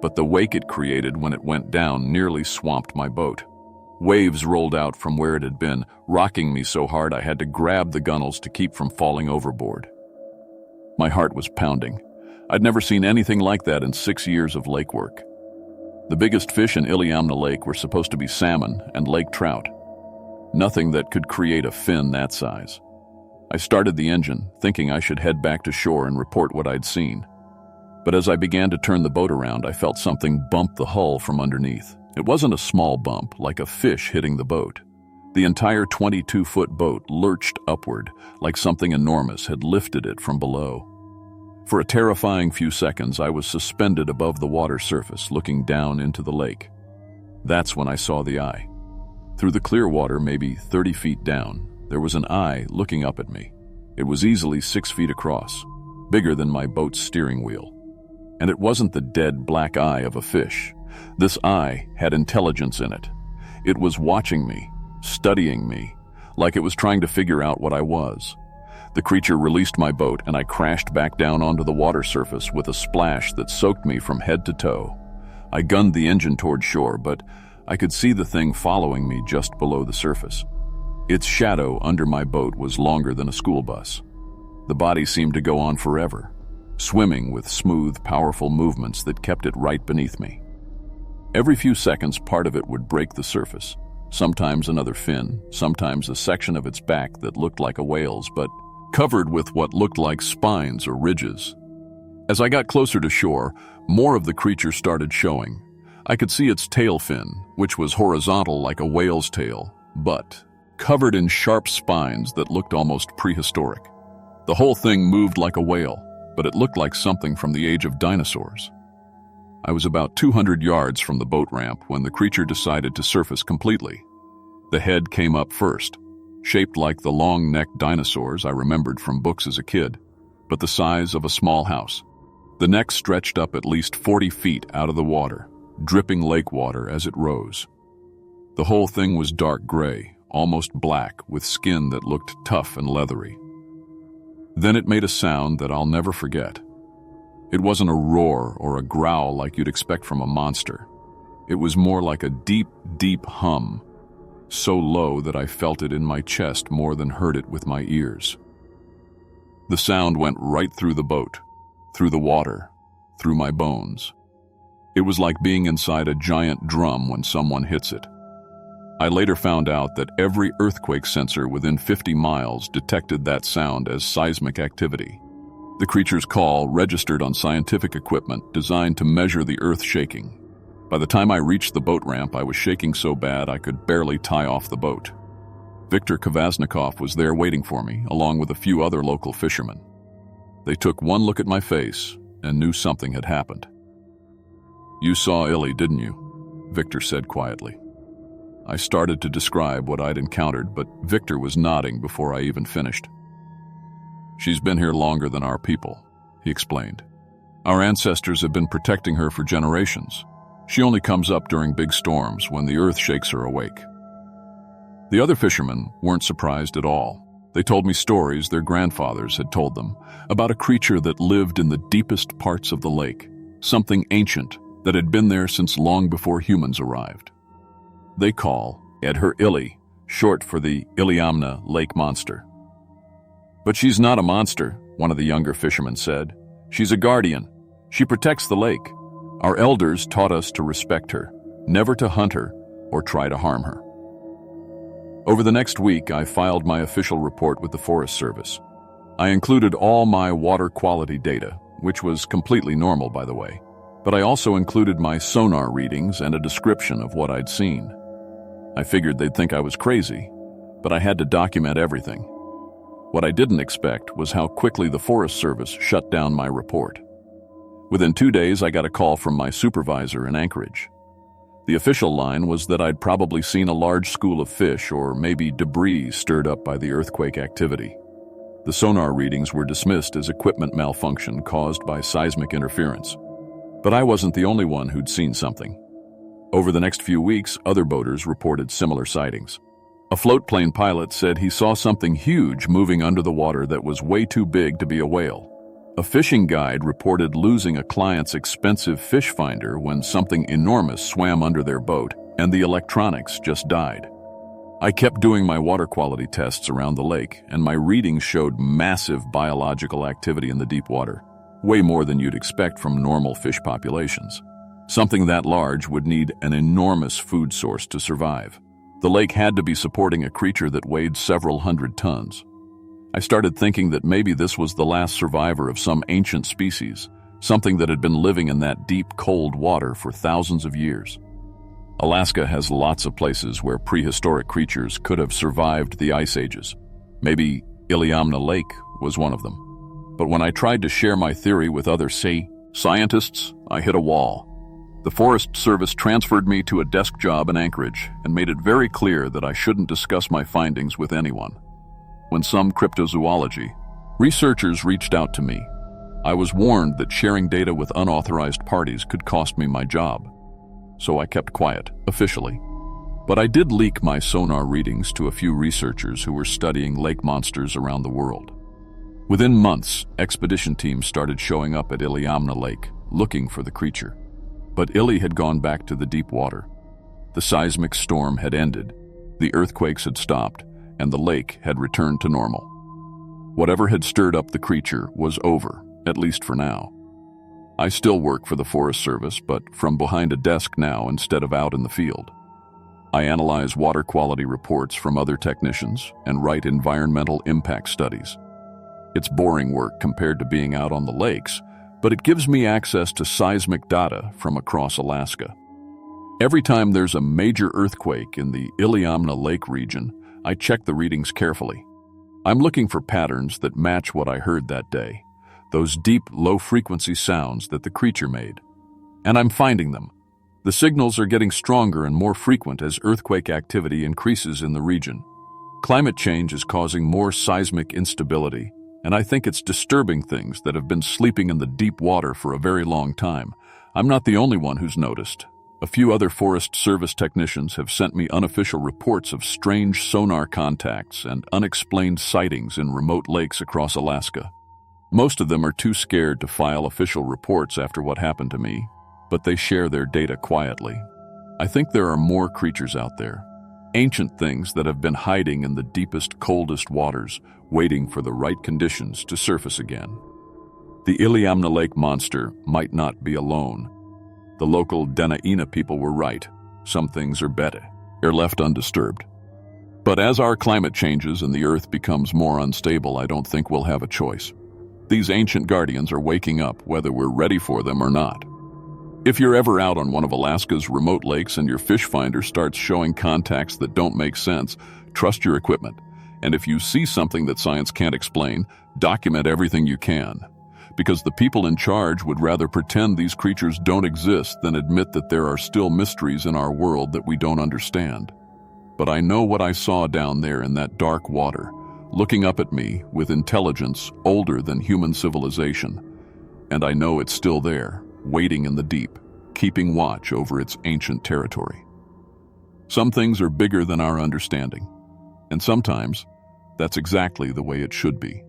Speaker 1: But the wake it created when it went down nearly swamped my boat. Waves rolled out from where it had been, rocking me so hard I had to grab the gunnels to keep from falling overboard. My heart was pounding. I'd never seen anything like that in 6 years of lake work. The biggest fish in Iliamna Lake were supposed to be salmon and lake trout. Nothing that could create a fin that size. I started the engine, thinking I should head back to shore and report what I'd seen. But as I began to turn the boat around, I felt something bump the hull from underneath. It wasn't a small bump, like a fish hitting the boat. The entire 22-foot boat lurched upward, like something enormous had lifted it from below. For a terrifying few seconds, I was suspended above the water surface, looking down into the lake. That's when I saw the eye. Through the clear water, maybe 30 feet down, there was an eye looking up at me. It was easily 6 feet across, bigger than my boat's steering wheel. And it wasn't the dead black eye of a fish. This eye had intelligence in it. It was watching me, studying me, like it was trying to figure out what I was. The creature released my boat, and I crashed back down onto the water surface with a splash that soaked me from head to toe. I gunned the engine toward shore, but I could see the thing following me just below the surface. Its shadow under my boat was longer than a school bus. The body seemed to go on forever, swimming with smooth, powerful movements that kept it right beneath me. Every few seconds, part of it would break the surface. Sometimes another fin, sometimes a section of its back that looked like a whale's, but covered with what looked like spines or ridges. As I got closer to shore, more of the creature started showing. I could see its tail fin, which was horizontal like a whale's tail, but covered in sharp spines that looked almost prehistoric. The whole thing moved like a whale, but it looked like something from the age of dinosaurs. I was about 200 yards from the boat ramp when the creature decided to surface completely. The head came up first, shaped like the long-necked dinosaurs I remembered from books as a kid, but the size of a small house. The neck stretched up at least 40 feet out of the water, dripping lake water as it rose. The whole thing was dark gray, almost black, with skin that looked tough and leathery. Then it made a sound that I'll never forget. It wasn't a roar or a growl like you'd expect from a monster. It was more like a deep, deep hum, so low that I felt it in my chest more than heard it with my ears. The sound went right through the boat, through the water, through my bones. It was like being inside a giant drum when someone hits it. I later found out that every earthquake sensor within 50 miles detected that sound as seismic activity. The creature's call registered on scientific equipment designed to measure the earth shaking. By the time I reached the boat ramp, I was shaking so bad I could barely tie off the boat. Viktor Kvasnikov was there waiting for me, along with a few other local fishermen. They took one look at my face and knew something had happened. "You saw Illy, didn't you?" Viktor said quietly. I started to describe what I'd encountered, but Viktor was nodding before I even finished. "She's been here longer than our people," he explained. "Our ancestors have been protecting her for generations. She only comes up during big storms when the earth shakes her awake." The other fishermen weren't surprised at all. They told me stories their grandfathers had told them about a creature that lived in the deepest parts of the lake, something ancient that had been there since long before humans arrived. They call it her Illy, short for the Iliamna lake monster. "But she's not a monster," one of the younger fishermen said. "She's a guardian. She protects the lake. Our elders taught us to respect her, never to hunt her or try to harm her." Over the next week, I filed my official report with the Forest Service. I included all my water quality data, which was completely normal, by the way, but I also included my sonar readings and a description of what I'd seen. I figured they'd think I was crazy, but I had to document everything. What I didn't expect was how quickly the Forest Service shut down my report. Within 2 days, I got a call from my supervisor in Anchorage. The official line was that I'd probably seen a large school of fish or maybe debris stirred up by the earthquake activity. The sonar readings were dismissed as equipment malfunction caused by seismic interference. But I wasn't the only one who'd seen something. Over the next few weeks, other boaters reported similar sightings. A float plane pilot said he saw something huge moving under the water that was way too big to be a whale. A fishing guide reported losing a client's expensive fish finder when something enormous swam under their boat and the electronics just died. I kept doing my water quality tests around the lake, and my readings showed massive biological activity in the deep water, way more than you'd expect from normal fish populations. Something that large would need an enormous food source to survive. The lake had to be supporting a creature that weighed several hundred tons. I started thinking that maybe this was the last survivor of some ancient species, something that had been living in that deep, cold water for thousands of years. Alaska has lots of places where prehistoric creatures could have survived the ice ages. Maybe Iliamna Lake was one of them. But when I tried to share my theory with other scientists, I hit a wall. The Forest Service transferred me to a desk job in Anchorage and made it very clear that I shouldn't discuss my findings with anyone. When some cryptozoology researchers reached out to me, I was warned that sharing data with unauthorized parties could cost me my job. So I kept quiet, officially. But I did leak my sonar readings to a few researchers who were studying lake monsters around the world. Within months, expedition teams started showing up at Iliamna Lake, looking for the creature. But Illy had gone back to the deep water. The seismic storm had ended, the earthquakes had stopped, and the lake had returned to normal. Whatever had stirred up the creature was over, at least for now. I still work for the Forest Service, but from behind a desk now instead of out in the field. I analyze water quality reports from other technicians and write environmental impact studies. It's boring work compared to being out on the lakes, but it gives me access to seismic data from across Alaska. Every time there's a major earthquake in the Iliamna Lake region, I check the readings carefully. I'm looking for patterns that match what I heard that day, those deep, low-frequency sounds that the creature made. And I'm finding them. The signals are getting stronger and more frequent as earthquake activity increases in the region. Climate change is causing more seismic instability, and I think it's disturbing things that have been sleeping in the deep water for a very long time. I'm not the only one who's noticed. A few other Forest Service technicians have sent me unofficial reports of strange sonar contacts and unexplained sightings in remote lakes across Alaska. Most of them are too scared to file official reports after what happened to me, but they share their data quietly. I think there are more creatures out there, ancient things that have been hiding in the deepest, coldest waters, waiting for the right conditions to surface again. The Iliamna Lake monster might not be alone. The local Dena'ina people were right. Some things are better. They're left undisturbed. But as our climate changes and the Earth becomes more unstable, I don't think we'll have a choice. These ancient guardians are waking up, whether we're ready for them or not. If you're ever out on one of Alaska's remote lakes and your fish finder starts showing contacts that don't make sense, trust your equipment. And if you see something that science can't explain, document everything you can. Because the people in charge would rather pretend these creatures don't exist than admit that there are still mysteries in our world that we don't understand. But I know what I saw down there in that dark water, looking up at me with intelligence older than human civilization. And I know it's still there, waiting in the deep, keeping watch over its ancient territory. Some things are bigger than our understanding, and sometimes that's exactly the way it should be.